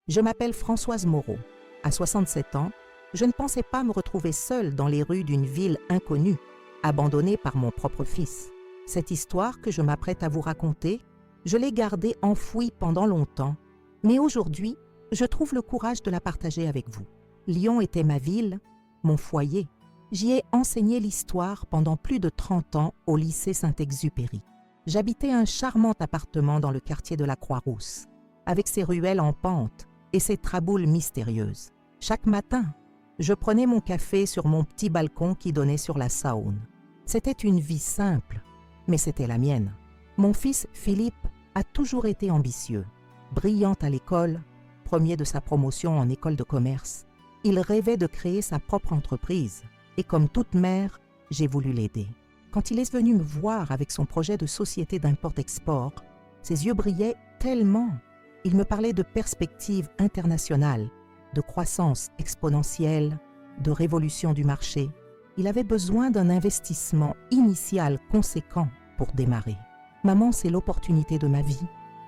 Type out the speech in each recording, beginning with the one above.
Je m'appelle Françoise Moreau. À 67 ans, je ne pensais pas me retrouver seule dans les rues d'une ville inconnue, abandonnée par mon propre fils. Cette histoire que je m'apprête à vous raconter, je l'ai gardée enfouie pendant longtemps, mais aujourd'hui, je trouve le courage de la partager avec vous. Lyon était ma ville, mon foyer. J'y ai enseigné l'histoire pendant plus de 30 ans au lycée Saint-Exupéry. J'habitais un charmant appartement dans le quartier de la Croix-Rousse, avec ses ruelles en pente et ses traboules mystérieuses. Chaque matin, je prenais mon café sur mon petit balcon qui donnait sur la Saône. C'était une vie simple, mais c'était la mienne. Mon fils Philippe a toujours été ambitieux, brillant à l'école, premier de sa promotion en école de commerce. Il rêvait de créer sa propre entreprise et comme toute mère, j'ai voulu l'aider. Quand il est venu me voir avec son projet de société d'import-export, ses yeux brillaient tellement. Il me parlait de perspectives internationales, de croissance exponentielle, de révolution du marché. Il avait besoin d'un investissement initial conséquent pour démarrer. « Maman, c'est l'opportunité de ma vie »,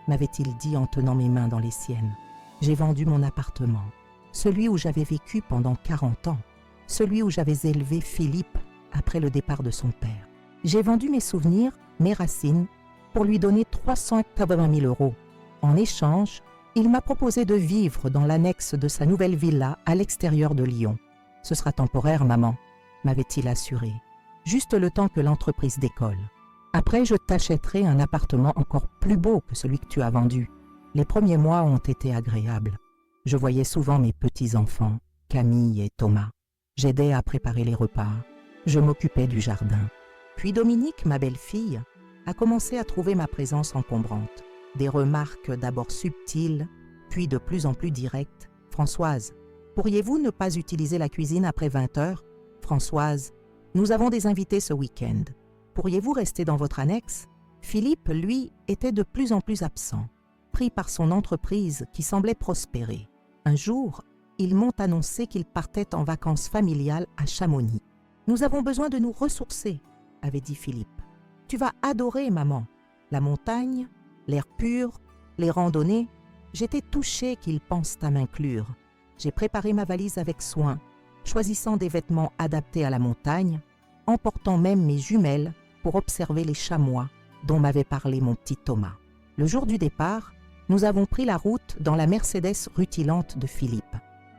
m'avait-il dit en tenant mes mains dans les siennes. J'ai vendu mon appartement, celui où j'avais vécu pendant 40 ans, celui où j'avais élevé Philippe après le départ de son père. J'ai vendu mes souvenirs, mes racines, pour lui donner 380 000 €. En échange, il m'a proposé de vivre dans l'annexe de sa nouvelle villa à l'extérieur de Lyon. « Ce sera temporaire, maman », m'avait-il assuré, juste le temps que l'entreprise décolle. Après, je t'achèterai un appartement encore plus beau que celui que tu as vendu. Les premiers mois ont été agréables. Je voyais souvent mes petits-enfants, Camille et Thomas. J'aidais à préparer les repas. Je m'occupais du jardin. Puis Dominique, ma belle-fille, a commencé à trouver ma présence encombrante. Des remarques d'abord subtiles, puis de plus en plus directes. « Françoise, pourriez-vous ne pas utiliser la cuisine après 20 heures ? Françoise, nous avons des invités ce week-end. Pourriez-vous rester dans votre annexe ?» Philippe, lui, était de plus en plus absent, pris par son entreprise qui semblait prospérer. Un jour, ils m'ont annoncé qu'ils partaient en vacances familiales à Chamonix. « Nous avons besoin de nous ressourcer », avait dit Philippe. « Tu vas adorer, maman. La montagne, l'air pur, les randonnées. » J'étais touchée qu'ils pensent à m'inclure. J'ai préparé ma valise avec soin, choisissant des vêtements adaptés à la montagne, emportant même mes jumelles pour observer les chamois dont m'avait parlé mon petit Thomas. Le jour du départ, nous avons pris la route dans la Mercedes rutilante de Philippe.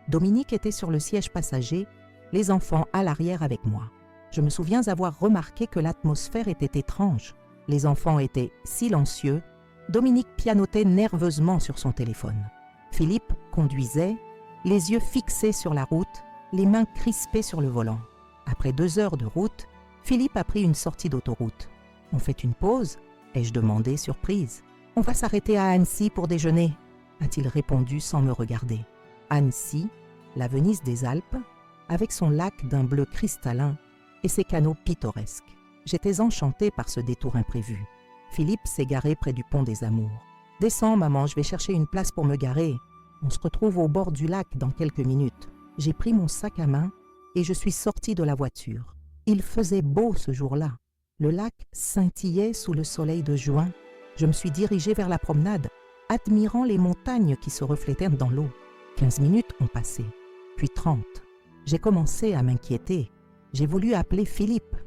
Dominique était sur le siège passager, les enfants à l'arrière avec moi. Je me souviens avoir remarqué que l'atmosphère était étrange. Les enfants étaient silencieux. Dominique pianotait nerveusement sur son téléphone. Philippe conduisait, les yeux fixés sur la route, les mains crispées sur le volant. Après 2 heures de route, Philippe a pris une sortie d'autoroute. « On fait une pause ?» ai-je demandé, surprise. « On va s'arrêter à Annecy pour déjeuner », a-t-il répondu sans me regarder. Annecy, la Venise des Alpes, avec son lac d'un bleu cristallin et ses canaux pittoresques. J'étais enchantée par ce détour imprévu. Philippe s'est garé près du pont des Amours. « Descends, maman, je vais chercher une place pour me garer. On se retrouve au bord du lac dans quelques minutes. » J'ai pris mon sac à main et je suis sortie de la voiture. Il faisait beau ce jour-là. Le lac scintillait sous le soleil de juin. Je me suis dirigée vers la promenade, admirant les montagnes qui se reflétaient dans l'eau. 15 minutes ont passé, puis 30. J'ai commencé à m'inquiéter. J'ai voulu appeler Philippe,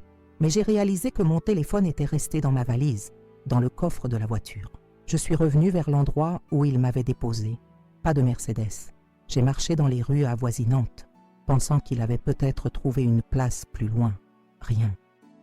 mais j'ai réalisé que mon téléphone était resté dans ma valise, dans le coffre de la voiture. Je suis revenue vers l'endroit où il m'avait déposé. Pas de Mercedes. J'ai marché dans les rues avoisinantes, pensant qu'il avait peut-être trouvé une place plus loin. Rien.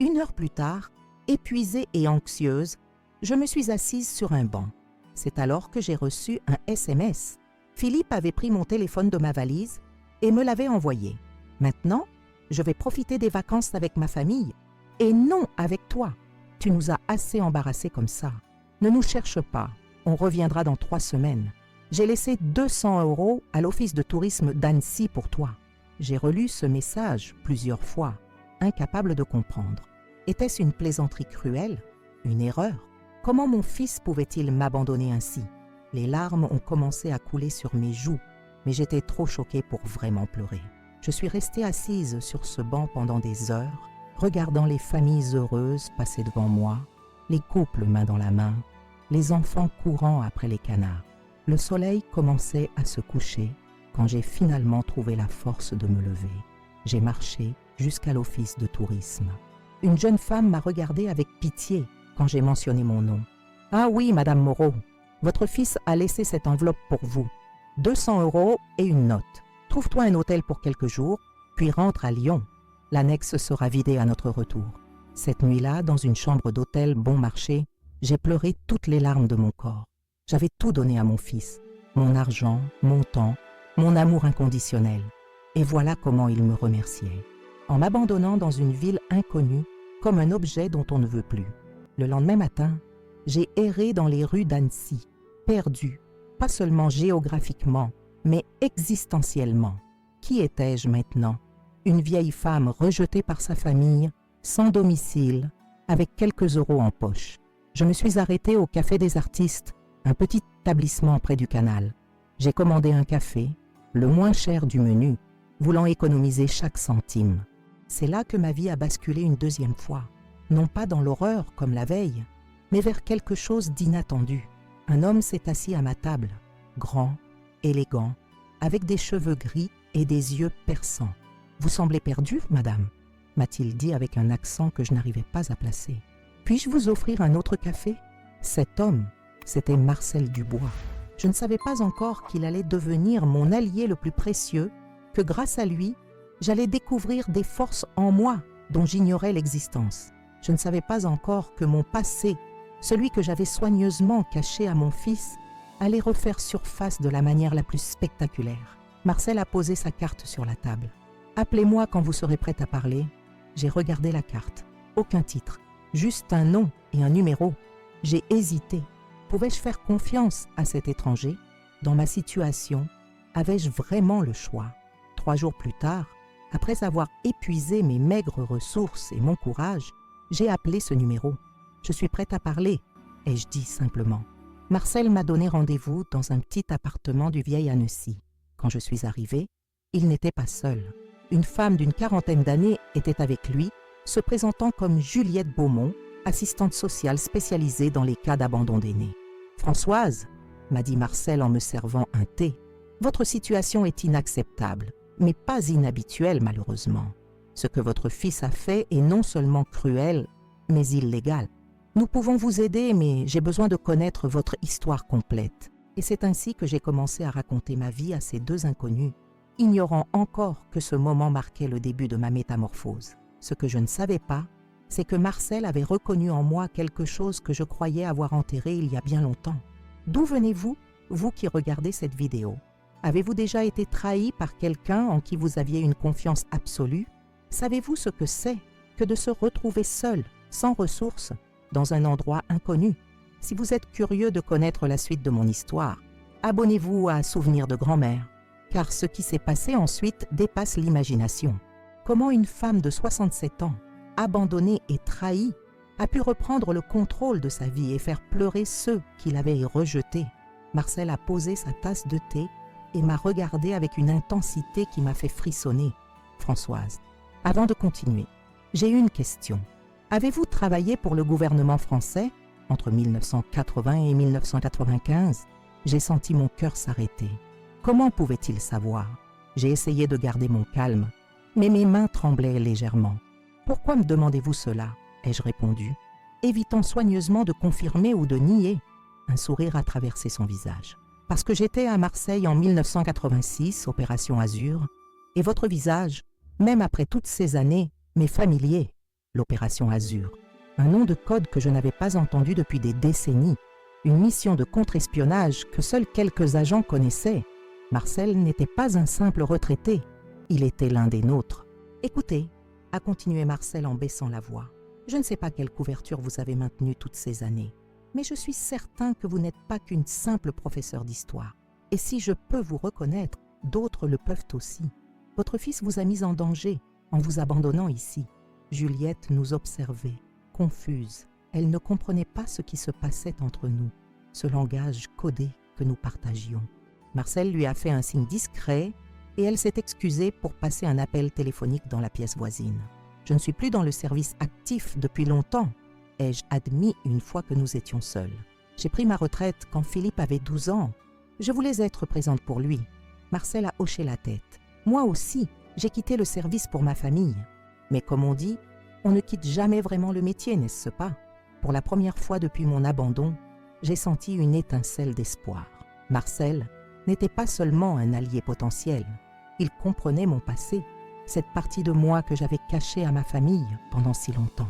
1 heure plus tard, épuisée et anxieuse, je me suis assise sur un banc. C'est alors que j'ai reçu un SMS. Philippe avait pris mon téléphone de ma valise et me l'avait envoyé. Maintenant, je vais profiter des vacances avec ma famille et non avec toi. Tu nous as assez embarrassés comme ça. Ne nous cherche pas, on reviendra dans 3 semaines. J'ai laissé 200 € à l'office de tourisme d'Annecy pour toi. J'ai relu ce message plusieurs fois, incapable de comprendre. Était-ce une plaisanterie cruelle? Une erreur? Comment mon fils pouvait-il m'abandonner ainsi? Les larmes ont commencé à couler sur mes joues, mais j'étais trop choquée pour vraiment pleurer. Je suis restée assise sur ce banc pendant des heures, regardant les familles heureuses passer devant moi, les couples main dans la main, les enfants courant après les canards. Le soleil commençait à se coucher quand j'ai finalement trouvé la force de me lever. J'ai marché jusqu'à l'office de tourisme. Une jeune femme m'a regardé avec pitié quand j'ai mentionné mon nom. « Ah oui, Madame Moreau, votre fils a laissé cette enveloppe pour vous. 200 € et une note. Trouve-toi un hôtel pour quelques jours, puis rentre à Lyon. L'annexe sera vidée à notre retour. » Cette nuit-là, dans une chambre d'hôtel bon marché, j'ai pleuré toutes les larmes de mon corps. J'avais tout donné à mon fils, mon argent, mon temps, mon amour inconditionnel. Et voilà comment il me remerciait. En m'abandonnant dans une ville inconnue, comme un objet dont on ne veut plus. Le lendemain matin, j'ai erré dans les rues d'Annecy, perdu, pas seulement géographiquement, mais existentiellement. Qui étais-je maintenant? Une vieille femme rejetée par sa famille, sans domicile, avec quelques euros en poche. Je me suis arrêtée au Café des Artistes, un petit établissement près du canal. J'ai commandé un café, le moins cher du menu, voulant économiser chaque centime. C'est là que ma vie a basculé une deuxième fois, non pas dans l'horreur comme la veille, mais vers quelque chose d'inattendu. Un homme s'est assis à ma table, grand, élégant, avec des cheveux gris et des yeux perçants. « Vous semblez perdue, madame ?» m'a-t-il dit avec un accent que je n'arrivais pas à placer. « Puis-je vous offrir un autre café ?» Cet homme, c'était Marcel Dubois. Je ne savais pas encore qu'il allait devenir mon allié le plus précieux, que grâce à lui, j'allais découvrir des forces en moi dont j'ignorais l'existence. Je ne savais pas encore que mon passé, celui que j'avais soigneusement caché à mon fils, allait refaire surface de la manière la plus spectaculaire. Marcel a posé sa carte sur la table. « Appelez-moi quand vous serez prête à parler. » J'ai regardé la carte. Aucun titre, juste un nom et un numéro. J'ai hésité. Pouvais-je faire confiance à cet étranger? Dans ma situation, avais-je vraiment le choix? 3 jours plus tard, après avoir épuisé mes maigres ressources et mon courage, j'ai appelé ce numéro. « Je suis prête à parler », ai-je dit simplement. Marcel m'a donné rendez-vous dans un petit appartement du vieil Annecy. Quand je suis arrivée, il n'était pas seul. Une femme d'une 40aine d'années était avec lui, se présentant comme Juliette Beaumont, assistante sociale spécialisée dans les cas d'abandon d'aînés. « Françoise, » m'a dit Marcel en me servant un thé, « votre situation est inacceptable, mais pas inhabituelle malheureusement. Ce que votre fils a fait est non seulement cruel, mais illégal. Nous pouvons vous aider, mais j'ai besoin de connaître votre histoire complète. » Et c'est ainsi que j'ai commencé à raconter ma vie à ces deux inconnus, ignorant encore que ce moment marquait le début de ma métamorphose. Ce que je ne savais pas, c'est que Marcel avait reconnu en moi quelque chose que je croyais avoir enterré il y a bien longtemps. D'où venez-vous, vous qui regardez cette vidéo? Avez-vous déjà été trahi par quelqu'un en qui vous aviez une confiance absolue? Savez-vous ce que c'est que de se retrouver seul, sans ressources, dans un endroit inconnu? Si vous êtes curieux de connaître la suite de mon histoire, abonnez-vous à Souvenirs de grand-mère, car ce qui s'est passé ensuite dépasse l'imagination. Comment une femme de 67 ans, abandonnée et trahie, a pu reprendre le contrôle de sa vie et faire pleurer ceux qui l'avaient rejetée? Marcel a posé sa tasse de thé et m'a regardé avec une intensité qui m'a fait frissonner. « Françoise, avant de continuer, j'ai une question. Avez-vous travaillé pour le gouvernement français entre 1980 et 1995 ?» J'ai senti mon cœur s'arrêter. Comment pouvait-il savoir? J'ai essayé de garder mon calme, mais mes mains tremblaient légèrement. « Pourquoi me demandez-vous cela ?» ai-je répondu, évitant soigneusement de confirmer ou de nier. Un sourire a traversé son visage. « Parce que j'étais à Marseille en 1986, Opération Azur, et votre visage, même après toutes ces années, m'est familier. L'Opération Azur, un nom de code que je n'avais pas entendu depuis des décennies, une mission de contre-espionnage que seuls quelques agents connaissaient. Marcel n'était pas un simple retraité, il était l'un des nôtres. « Écoutez, » a continué Marcel en baissant la voix, « je ne sais pas quelle couverture vous avez maintenue toutes ces années, mais je suis certain que vous n'êtes pas qu'une simple professeure d'histoire. Et si je peux vous reconnaître, d'autres le peuvent aussi. Votre fils vous a mis en danger en vous abandonnant ici. » Juliette nous observait, confuse. Elle ne comprenait pas ce qui se passait entre nous, ce langage codé que nous partagions. Marcel lui a fait un signe discret et elle s'est excusée pour passer un appel téléphonique dans la pièce voisine. « Je ne suis plus dans le service actif depuis longtemps », ai-je admis une fois que nous étions seuls. « J'ai pris ma retraite quand Philippe avait 12 ans. Je voulais être présente pour lui. Marcel a hoché la tête. Moi aussi, j'ai quitté le service pour ma famille. Mais comme on dit, on ne quitte jamais vraiment le métier, n'est-ce pas? Pour la première fois depuis mon abandon, j'ai senti une étincelle d'espoir. Marcel n'était pas seulement un allié potentiel. Il comprenait mon passé, cette partie de moi que j'avais cachée à ma famille pendant si longtemps.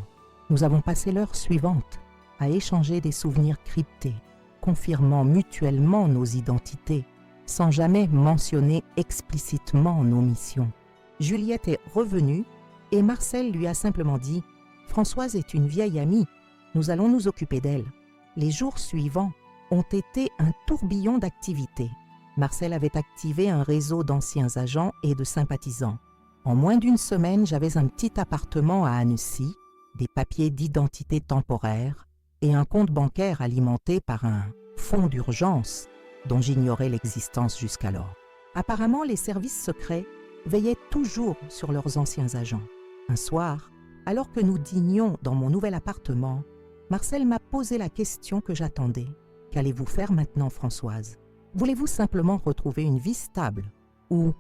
Nous avons passé l'heure suivante à échanger des souvenirs cryptés, confirmant mutuellement nos identités, sans jamais mentionner explicitement nos missions. Juliette est revenue et Marcel lui a simplement dit « Françoise est une vieille amie, nous allons nous occuper d'elle ». Les jours suivants ont été un tourbillon d'activités. Marcel avait activé un réseau d'anciens agents et de sympathisants. En moins d'une semaine, j'avais un petit appartement à Annecy, des papiers d'identité temporaire et un compte bancaire alimenté par un fonds d'urgence dont j'ignorais l'existence jusqu'alors. Apparemment, les services secrets veillaient toujours sur leurs anciens agents. Un soir, alors que nous dînions dans mon nouvel appartement, Marcel m'a posé la question que j'attendais. « Qu'allez-vous faire maintenant, Françoise? Voulez-vous simplement retrouver une vie stable? Où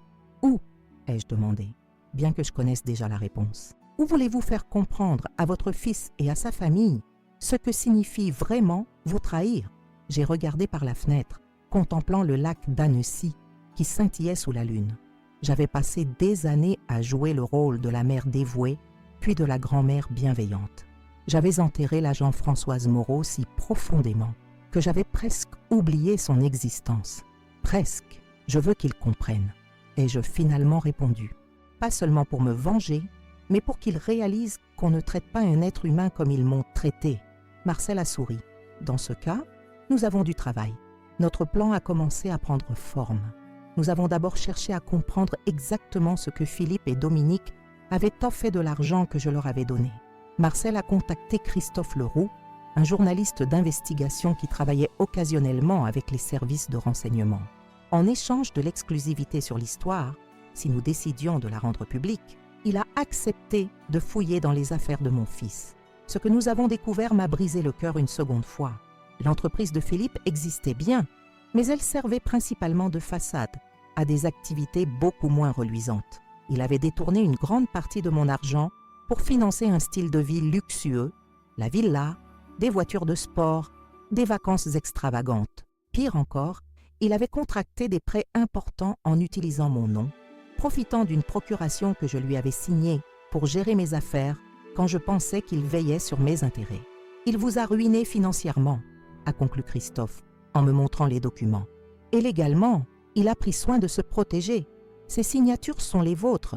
ai-je demandé, bien que je connaisse déjà la réponse. Ou voulez-vous faire comprendre à votre fils et à sa famille ce que signifie vraiment vous trahir? » J'ai regardé par la fenêtre, contemplant le lac d'Annecy qui scintillait sous la lune. J'avais passé des années à jouer le rôle de la mère dévouée, puis de la grand-mère bienveillante. J'avais enterré l'agent Françoise Moreau si profondément que j'avais presque oublié son existence. Presque, je veux qu'il comprenne. Ai-je finalement répondu. Pas seulement pour me venger, mais pour qu'il réalise qu'on ne traite pas un être humain comme ils m'ont traité. Marcel a souri. Dans ce cas, nous avons du travail. Notre plan a commencé à prendre forme. Nous avons d'abord cherché à comprendre exactement ce que Philippe et Dominique avaient tant fait de l'argent que je leur avais donné. Marcel a contacté Christophe Leroux, un journaliste d'investigation qui travaillait occasionnellement avec les services de renseignement. En échange de l'exclusivité sur l'histoire, si nous décidions de la rendre publique, il a accepté de fouiller dans les affaires de mon fils. Ce que nous avons découvert m'a brisé le cœur une seconde fois. L'entreprise de Philippe existait bien, mais elle servait principalement de façade à des activités beaucoup moins reluisantes. Il avait détourné une grande partie de mon argent pour financer un style de vie luxueux, la villa, des voitures de sport, des vacances extravagantes. Pire encore, il avait contracté des prêts importants en utilisant mon nom, profitant d'une procuration que je lui avais signée pour gérer mes affaires quand je pensais qu'il veillait sur mes intérêts. « Il vous a ruiné financièrement », a conclu Christophe en me montrant les documents. « Et légalement, il a pris soin de se protéger. Ces signatures sont les vôtres.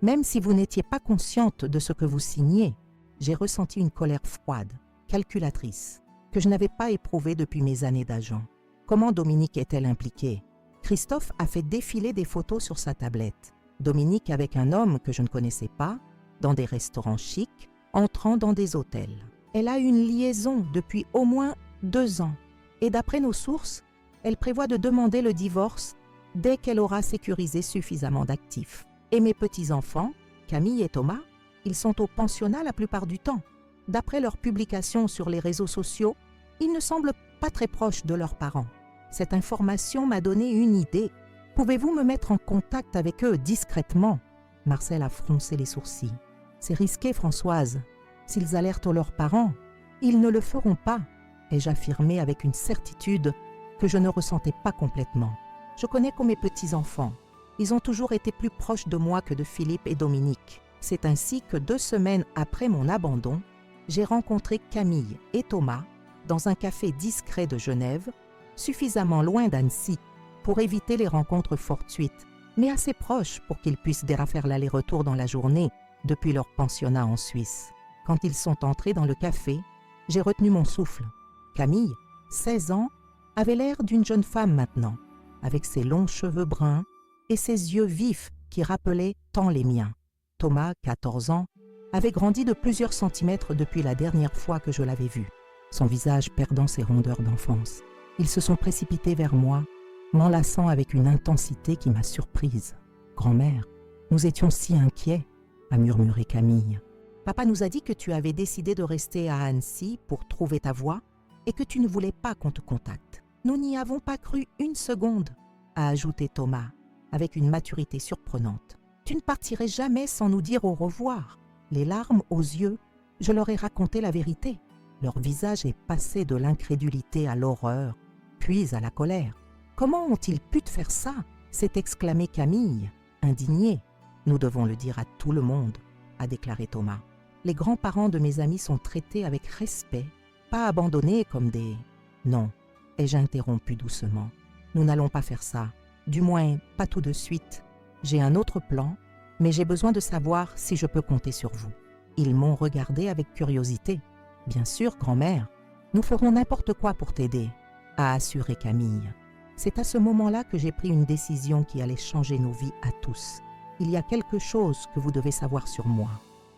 Même si vous n'étiez pas consciente de ce que vous signiez, j'ai ressenti une colère froide, calculatrice, que je n'avais pas éprouvée depuis mes années d'agent. Comment Dominique est-elle impliquée? Christophe a fait défiler des photos sur sa tablette. Dominique avec un homme que je ne connaissais pas, dans des restaurants chics, entrant dans des hôtels. Elle a une liaison depuis au moins 2 ans. Et d'après nos sources, elle prévoit de demander le divorce dès qu'elle aura sécurisé suffisamment d'actifs. Et mes petits-enfants, Camille et Thomas, ils sont au pensionnat la plupart du temps. D'après leurs publications sur les réseaux sociaux, ils ne semblent pas très proches de leurs parents. Cette information m'a donné une idée. Pouvez-vous me mettre en contact avec eux discrètement? Marcel a froncé les sourcils. C'est risqué, Françoise. S'ils alertent leurs parents, ils ne le feront pas, ai-je affirmé avec une certitude que je ne ressentais pas complètement. Je connais comme mes petits-enfants. Ils ont toujours été plus proches de moi que de Philippe et Dominique. C'est ainsi que 2 semaines après mon abandon, j'ai rencontré Camille et Thomas dans un café discret de Genève, suffisamment loin d'Annecy pour éviter les rencontres fortuites, mais assez proches pour qu'ils puissent faire l'aller-retour dans la journée depuis leur pensionnat en Suisse. Quand ils sont entrés dans le café, j'ai retenu mon souffle. Camille, 16 ans, avait l'air d'une jeune femme maintenant, avec ses longs cheveux bruns et ses yeux vifs qui rappelaient tant les miens. Thomas, 14 ans, avait grandi de plusieurs centimètres depuis la dernière fois que je l'avais vu, son visage perdant ses rondeurs d'enfance. Ils se sont précipités vers moi, m'enlaçant avec une intensité qui m'a surprise. « Grand-mère, nous étions si inquiets », a murmuré Camille. « Papa nous a dit que tu avais décidé de rester à Annecy pour trouver ta voie et que tu ne voulais pas qu'on te contacte. Nous n'y avons pas cru une seconde, a ajouté Thomas, avec une maturité surprenante. Tu ne partirais jamais sans nous dire au revoir. Les larmes aux yeux, je leur ai raconté la vérité. Leur visage est passé de l'incrédulité à l'horreur, puis à la colère. Comment ont-ils pu te faire ça? S'est exclamé Camille, indignée. Nous devons le dire à tout le monde, a déclaré Thomas. Les grands-parents de mes amis sont traités avec respect, pas abandonnés comme des... Non, ai-je interrompu doucement. Nous n'allons pas faire ça, du moins pas tout de suite. J'ai un autre plan, mais j'ai besoin de savoir si je peux compter sur vous. Ils m'ont regardé avec curiosité. Bien sûr, grand-mère, nous ferons n'importe quoi pour t'aider, a assuré Camille. C'est à ce moment-là que j'ai pris une décision qui allait changer nos vies à tous. Il y a quelque chose que vous devez savoir sur moi,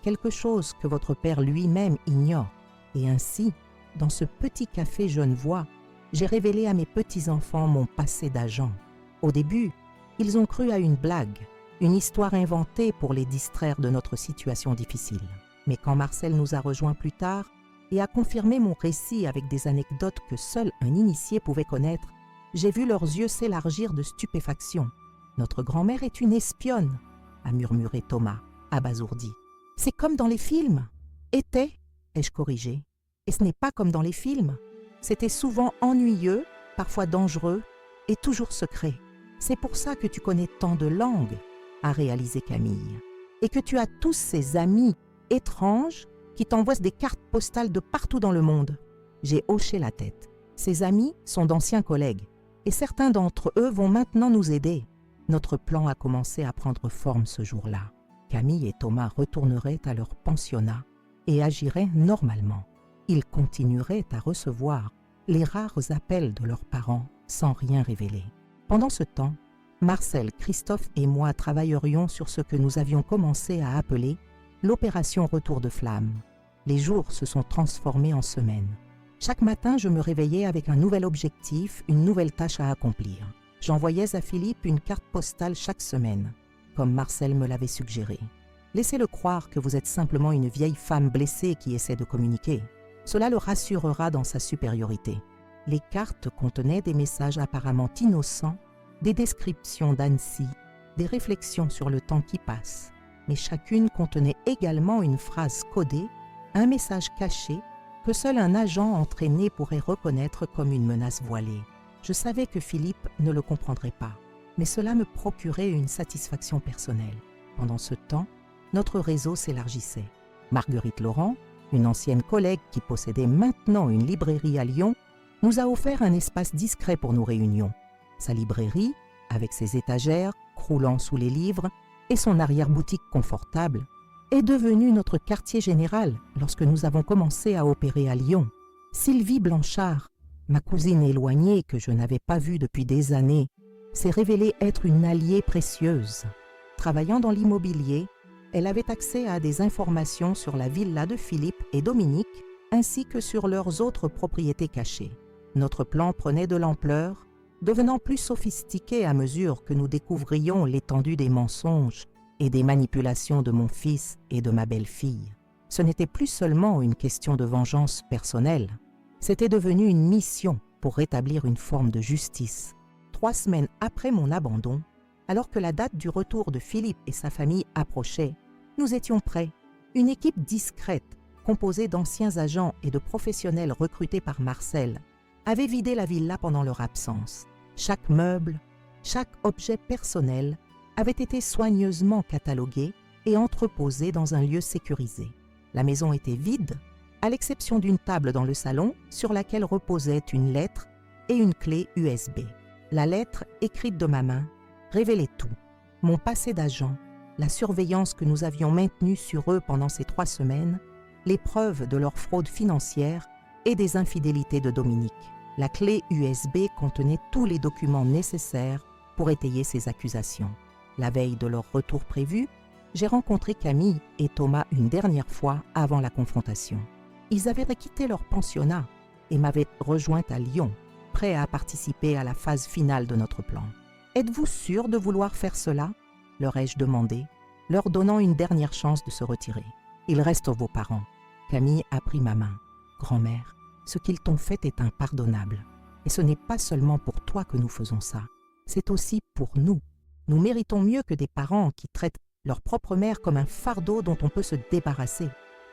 quelque chose que votre père lui-même ignore. Et ainsi, dans ce petit café Genevois, j'ai révélé à mes petits-enfants mon passé d'agent. Au début, ils ont cru à une blague, une histoire inventée pour les distraire de notre situation difficile. Mais quand Marcel nous a rejoints plus tard et a confirmé mon récit avec des anecdotes que seul un initié pouvait connaître, j'ai vu leurs yeux s'élargir de stupéfaction. « Notre grand-mère est une espionne !» a murmuré Thomas, abasourdi. « C'est comme dans les films. »« Était » ai-je corrigé. « Et ce n'est pas comme dans les films. C'était souvent ennuyeux, parfois dangereux et toujours secret. C'est pour ça que tu connais tant de langues, a réalisé Camille. Et que tu as tous ces amis étranges qui t'envoient des cartes postales de partout dans le monde. » J'ai hoché la tête. Ces amis sont d'anciens collègues et certains d'entre eux vont maintenant nous aider. Notre plan a commencé à prendre forme ce jour-là. Camille et Thomas retourneraient à leur pensionnat et agiraient normalement. Ils continueraient à recevoir les rares appels de leurs parents sans rien révéler. Pendant ce temps, Marcel, Christophe et moi travaillerions sur ce que nous avions commencé à appeler l'opération Retour de flamme. Les jours se sont transformés en semaines. Chaque matin, je me réveillais avec un nouvel objectif, une nouvelle tâche à accomplir. J'envoyais à Philippe une carte postale chaque semaine, comme Marcel me l'avait suggéré. Laissez-le croire que vous êtes simplement une vieille femme blessée qui essaie de communiquer. Cela le rassurera dans sa supériorité. Les cartes contenaient des messages apparemment innocents, des descriptions d'Annecy, des réflexions sur le temps qui passe. Mais chacune contenait également une phrase codée, un message caché que seul un agent entraîné pourrait reconnaître comme une menace voilée. Je savais que Philippe ne le comprendrait pas, mais cela me procurait une satisfaction personnelle. Pendant ce temps, notre réseau s'élargissait. Marguerite Laurent, une ancienne collègue qui possédait maintenant une librairie à Lyon, nous a offert un espace discret pour nos réunions. Sa librairie, avec ses étagères croulant sous les livres et son arrière-boutique confortable, est devenue notre quartier général lorsque nous avons commencé à opérer à Lyon. Sylvie Blanchard, ma cousine éloignée que je n'avais pas vue depuis des années, s'est révélée être une alliée précieuse. Travaillant dans l'immobilier, elle avait accès à des informations sur la villa de Philippe et Dominique, ainsi que sur leurs autres propriétés cachées. Notre plan prenait de l'ampleur, devenant plus sophistiqué à mesure que nous découvrions l'étendue des mensonges et des manipulations de mon fils et de ma belle-fille. Ce n'était plus seulement une question de vengeance personnelle, c'était devenu une mission pour rétablir une forme de justice. 3 semaines après mon abandon, alors que la date du retour de Philippe et sa famille approchait, nous étions prêts. Une équipe discrète, composée d'anciens agents et de professionnels recrutés par Marcel, avait vidé la villa pendant leur absence. Chaque meuble, chaque objet personnel avait été soigneusement catalogué et entreposé dans un lieu sécurisé. La maison était vide, à l'exception d'une table dans le salon sur laquelle reposait une lettre et une clé USB. La lettre, écrite de ma main, révélait tout. Mon passé d'agent, la surveillance que nous avions maintenue sur eux pendant ces 3 semaines, les preuves de leur fraude financière et des infidélités de Dominique. La clé USB contenait tous les documents nécessaires pour étayer ces accusations. La veille de leur retour prévu, j'ai rencontré Camille et Thomas une dernière fois avant la confrontation. Ils avaient quitté leur pensionnat et m'avaient rejointe à Lyon, prêts à participer à la phase finale de notre plan. « Êtes-vous sûrs de vouloir faire cela ?» leur ai-je demandé, leur donnant une dernière chance de se retirer. « Ils restent vos parents. » Camille a pris ma main. « Grand-mère, ce qu'ils t'ont fait est impardonnable. Et ce n'est pas seulement pour toi que nous faisons ça, c'est aussi pour nous. Nous méritons mieux que des parents qui traitent leur propre mère comme un fardeau dont on peut se débarrasser.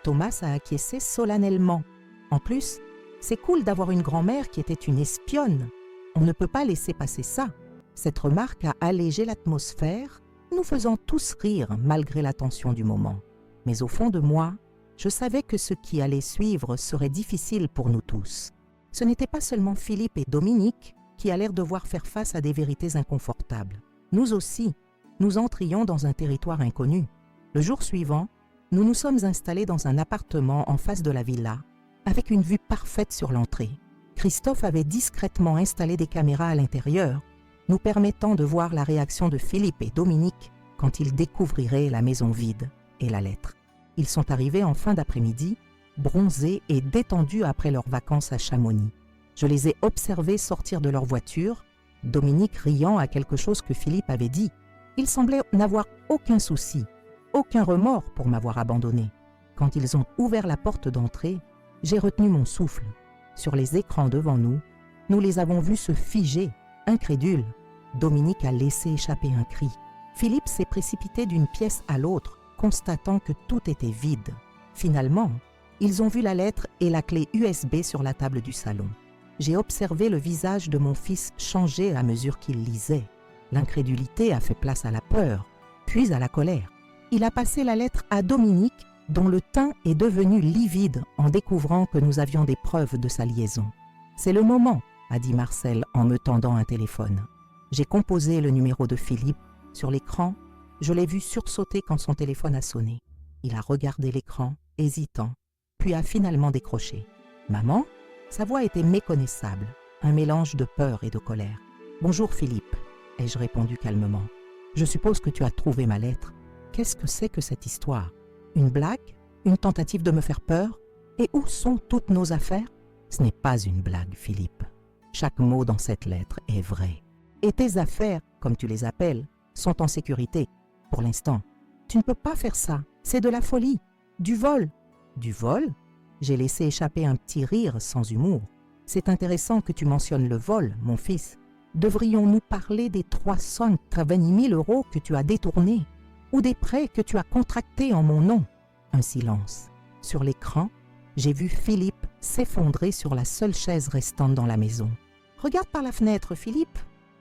Thomas a acquiescé solennellement. En plus, c'est cool d'avoir une grand-mère qui était une espionne. On ne peut pas laisser passer ça. Cette remarque a allégé l'atmosphère, nous faisant tous rire malgré la tension du moment. Mais au fond de moi, je savais que ce qui allait suivre serait difficile pour nous tous. Ce n'était pas seulement Philippe et Dominique qui allèrent devoir faire face à des vérités inconfortables. Nous aussi, nous entrions dans un territoire inconnu. Le jour suivant, nous nous sommes installés dans un appartement en face de la villa, avec une vue parfaite sur l'entrée. Christophe avait discrètement installé des caméras à l'intérieur, nous permettant de voir la réaction de Philippe et Dominique quand ils découvriraient la maison vide et la lettre. Ils sont arrivés en fin d'après-midi, bronzés et détendus après leurs vacances à Chamonix. Je les ai observés sortir de leur voiture, Dominique riant à quelque chose que Philippe avait dit. Il semblait n'avoir aucun souci, aucun remords pour m'avoir abandonné. Quand ils ont ouvert la porte d'entrée, j'ai retenu mon souffle. Sur les écrans devant nous, nous les avons vus se figer, incrédules. Dominique a laissé échapper un cri. Philippe s'est précipité d'une pièce à l'autre, constatant que tout était vide. Finalement, ils ont vu la lettre et la clé USB sur la table du salon. J'ai observé le visage de mon fils changer à mesure qu'il lisait. L'incrédulité a fait place à la peur, puis à la colère. Il a passé la lettre à Dominique, dont le teint est devenu livide en découvrant que nous avions des preuves de sa liaison. « C'est le moment », a dit Marcel en me tendant un téléphone. J'ai composé le numéro de Philippe. Sur l'écran, je l'ai vu sursauter quand son téléphone a sonné. Il a regardé l'écran, hésitant, puis a finalement décroché. « Maman ?» Sa voix était méconnaissable, un mélange de peur et de colère. « Bonjour Philippe », ai-je répondu calmement. « Je suppose que tu as trouvé ma lettre. Qu'est-ce que c'est que cette histoire? Une blague? Une tentative de me faire peur? Et où sont toutes nos affaires? Ce n'est pas une blague, Philippe. Chaque mot dans cette lettre est vrai. Et tes affaires, comme tu les appelles, sont en sécurité. Pour l'instant, tu ne peux pas faire ça. C'est de la folie. Du vol. Du vol? J'ai laissé échapper un petit rire sans humour. C'est intéressant que tu mentionnes le vol, mon fils. Devrions-nous parler des 390 000 € que tu as détournés ou des prêts que tu as contractés en mon nom? Un silence. Sur l'écran, j'ai vu Philippe s'effondrer sur la seule chaise restante dans la maison. « Regarde par la fenêtre, Philippe !»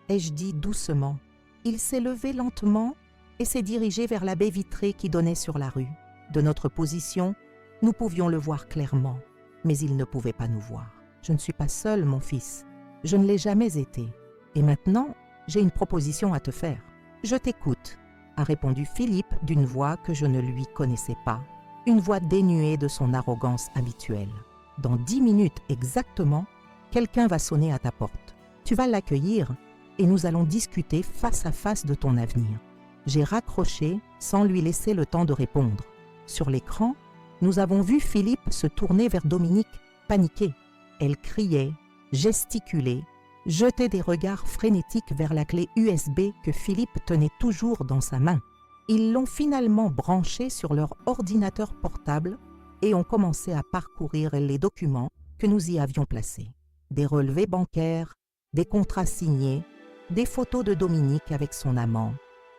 ai-je dit doucement. Il s'est levé lentement et s'est dirigé vers la baie vitrée qui donnait sur la rue. De notre position, nous pouvions le voir clairement, mais il ne pouvait pas nous voir. « Je ne suis pas seul, mon fils. Je ne l'ai jamais été. Et maintenant, j'ai une proposition à te faire. »« Je t'écoute », a répondu Philippe d'une voix que je ne lui connaissais pas, une voix dénuée de son arrogance habituelle. « Dans 10 minutes exactement, quelqu'un va sonner à ta porte. Tu vas l'accueillir et nous allons discuter face à face de ton avenir. » J'ai raccroché sans lui laisser le temps de répondre. Sur l'écran, nous avons vu Philippe se tourner vers Dominique, paniqué. Elle criait, gesticulait, jetait des regards frénétiques vers la clé USB que Philippe tenait toujours dans sa main. Ils l'ont finalement branchée sur leur ordinateur portable et ont commencé à parcourir les documents que nous y avions placés. Des relevés bancaires, des contrats signés, des photos de Dominique avec son amant,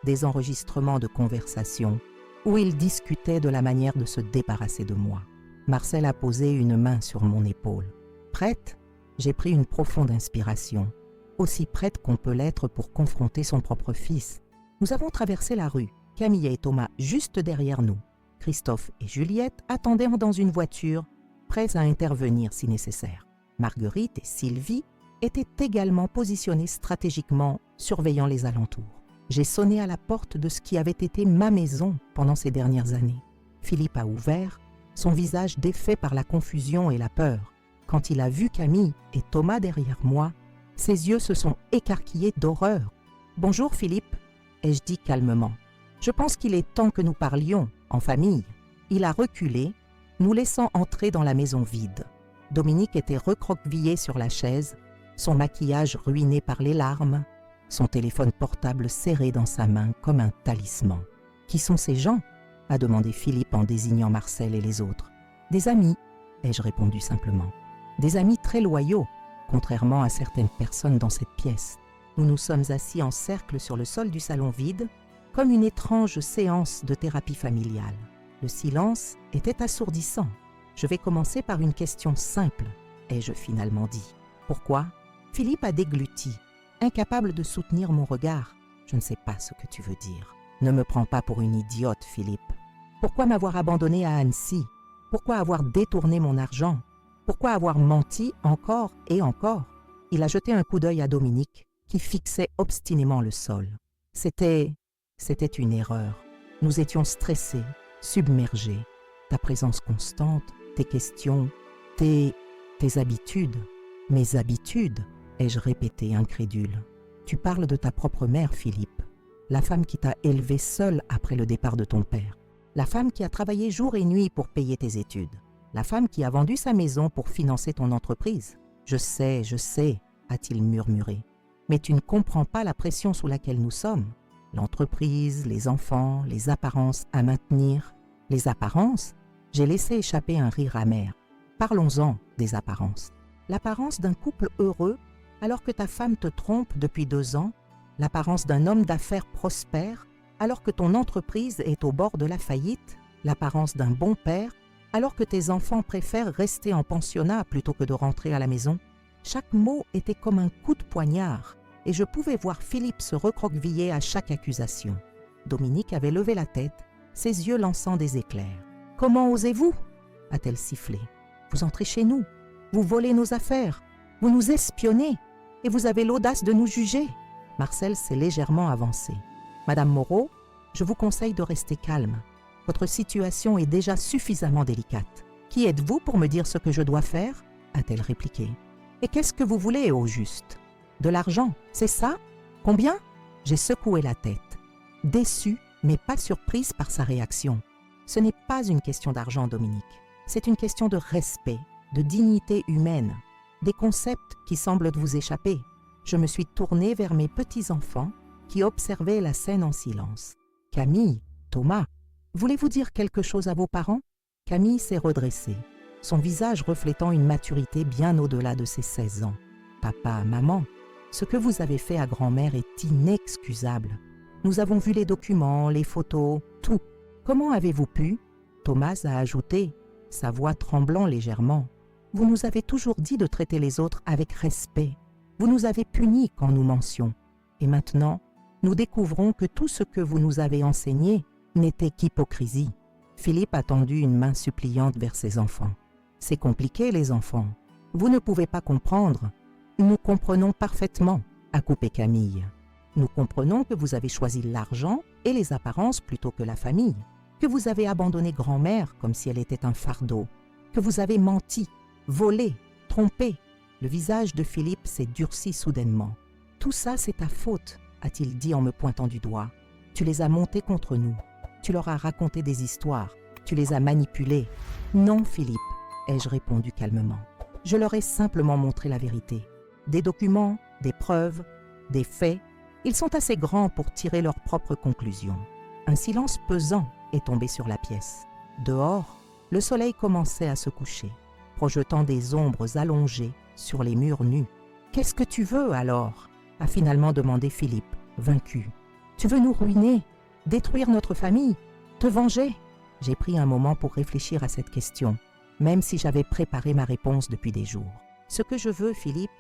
des enregistrements de conversations où il discutait de la manière de se débarrasser de moi. Marcel a posé une main sur mon épaule. Prête, j'ai pris une profonde inspiration, aussi prête qu'on peut l'être pour confronter son propre fils. Nous avons traversé la rue, Camille et Thomas juste derrière nous. Christophe et Juliette attendaient dans une voiture, prêts à intervenir si nécessaire. Marguerite et Sylvie étaient également positionnées stratégiquement, surveillant les alentours. J'ai sonné à la porte de ce qui avait été ma maison pendant ces dernières années. Philippe a ouvert, son visage défait par la confusion et la peur. Quand il a vu Camille et Thomas derrière moi, ses yeux se sont écarquillés d'horreur. « Bonjour Philippe », ai-je dit calmement. « Je pense qu'il est temps que nous parlions, en famille. » Il a reculé, nous laissant entrer dans la maison vide. Dominique était recroquevillé sur la chaise, son maquillage ruiné par les larmes, son téléphone portable serré dans sa main comme un talisman. « Qui sont ces gens ?» a demandé Philippe en désignant Marcel et les autres. « Des amis », ai-je répondu simplement. « Des amis très loyaux. contrairement à certaines personnes dans cette pièce. Nous nous sommes assis en cercle sur le sol du salon vide, comme une étrange séance de thérapie familiale. Le silence était assourdissant. Je vais commencer par une question simple, ai-je finalement dit. Pourquoi ? Philippe a dégluti, incapable de soutenir mon regard. Je ne sais pas ce que tu veux dire. Ne me prends pas pour une idiote, Philippe. Pourquoi m'avoir abandonné à Annecy ? Pourquoi avoir détourné mon argent ? Pourquoi avoir menti encore et encore ? Il a jeté un coup d'œil à Dominique, qui fixait obstinément le sol. C'était une erreur. Nous étions stressés, submergés. Ta présence constante, tes questions, tes habitudes. Mes habitudes, ai-je répété incrédule. Tu parles de ta propre mère, Philippe. La femme qui t'a élevé seule après le départ de ton père. La femme qui a travaillé jour et nuit pour payer tes études. La femme qui a vendu sa maison pour financer ton entreprise. Je sais, a-t-il murmuré. Mais tu ne comprends pas la pression sous laquelle nous sommes. L'entreprise, les enfants, les apparences à maintenir. Les apparences ? J'ai laissé échapper un rire amer. Parlons-en des apparences. L'apparence d'un couple heureux alors que ta femme te trompe depuis 2 ans. L'apparence d'un homme d'affaires prospère alors que ton entreprise est au bord de la faillite. L'apparence d'un bon père alors que tes enfants préfèrent rester en pensionnat plutôt que de rentrer à la maison. Chaque mot était comme un coup de poignard et je pouvais voir Philippe se recroqueviller à chaque accusation. Dominique avait levé la tête, ses yeux lançant des éclairs. « Comment osez-vous » a-t-elle sifflé. « Vous entrez chez nous, vous volez nos affaires, vous nous espionnez et vous avez l'audace de nous juger. » Marcel s'est légèrement avancé. « Madame Moreau, je vous conseille de rester calme. Votre situation est déjà suffisamment délicate. Qui êtes-vous pour me dire ce que je dois faire ?» a-t-elle répliqué. « Et qu'est-ce que vous voulez au juste ? De l'argent, c'est ça ? Combien ?» J'ai secoué la tête, déçue mais pas surprise par sa réaction. « Ce n'est pas une question d'argent, Dominique. C'est une question de respect, de dignité humaine, des concepts qui semblent vous échapper. » Je me suis tournée vers mes petits-enfants qui observaient la scène en silence. « Camille, Thomas, voulez-vous dire quelque chose à vos parents ?» Camille s'est redressée, son visage reflétant une maturité bien au-delà de ses 16 ans. « Papa, maman, ce que vous avez fait à grand-mère est inexcusable. Nous avons vu les documents, les photos, tout. Comment avez-vous pu ?» Thomas a ajouté, sa voix tremblant légèrement. « Vous nous avez toujours dit de traiter les autres avec respect. Vous nous avez punis quand nous mentions. Et maintenant, nous découvrons que tout ce que vous nous avez enseigné n'était qu'hypocrisie. » Philippe a tendu une main suppliante vers ses enfants. « C'est compliqué, les enfants. Vous ne pouvez pas comprendre. Nous comprenons parfaitement, » a coupé Camille. « Nous comprenons que vous avez choisi l'argent et les apparences plutôt que la famille, que vous avez abandonné grand-mère comme si elle était un fardeau, que vous avez menti, volé, trompé. » Le visage de Philippe s'est durci soudainement. « Tout ça, c'est ta faute, » a-t-il dit en me pointant du doigt. « Tu les as montés contre nous. Tu leur as raconté des histoires. Tu les as manipulés. »« Non, Philippe, » ai-je répondu calmement. « Je leur ai simplement montré la vérité. Des documents, des preuves, des faits. Ils sont assez grands pour tirer leurs propres conclusions. » Un silence pesant est tombé sur la pièce. Dehors, le soleil commençait à se coucher, projetant des ombres allongées sur les murs nus. « Qu'est-ce que tu veux alors ?» a finalement demandé Philippe, vaincu. « Tu veux nous ruiner, détruire notre famille, te venger ?» J'ai pris un moment pour réfléchir à cette question, même si j'avais préparé ma réponse depuis des jours. « Ce que je veux, Philippe,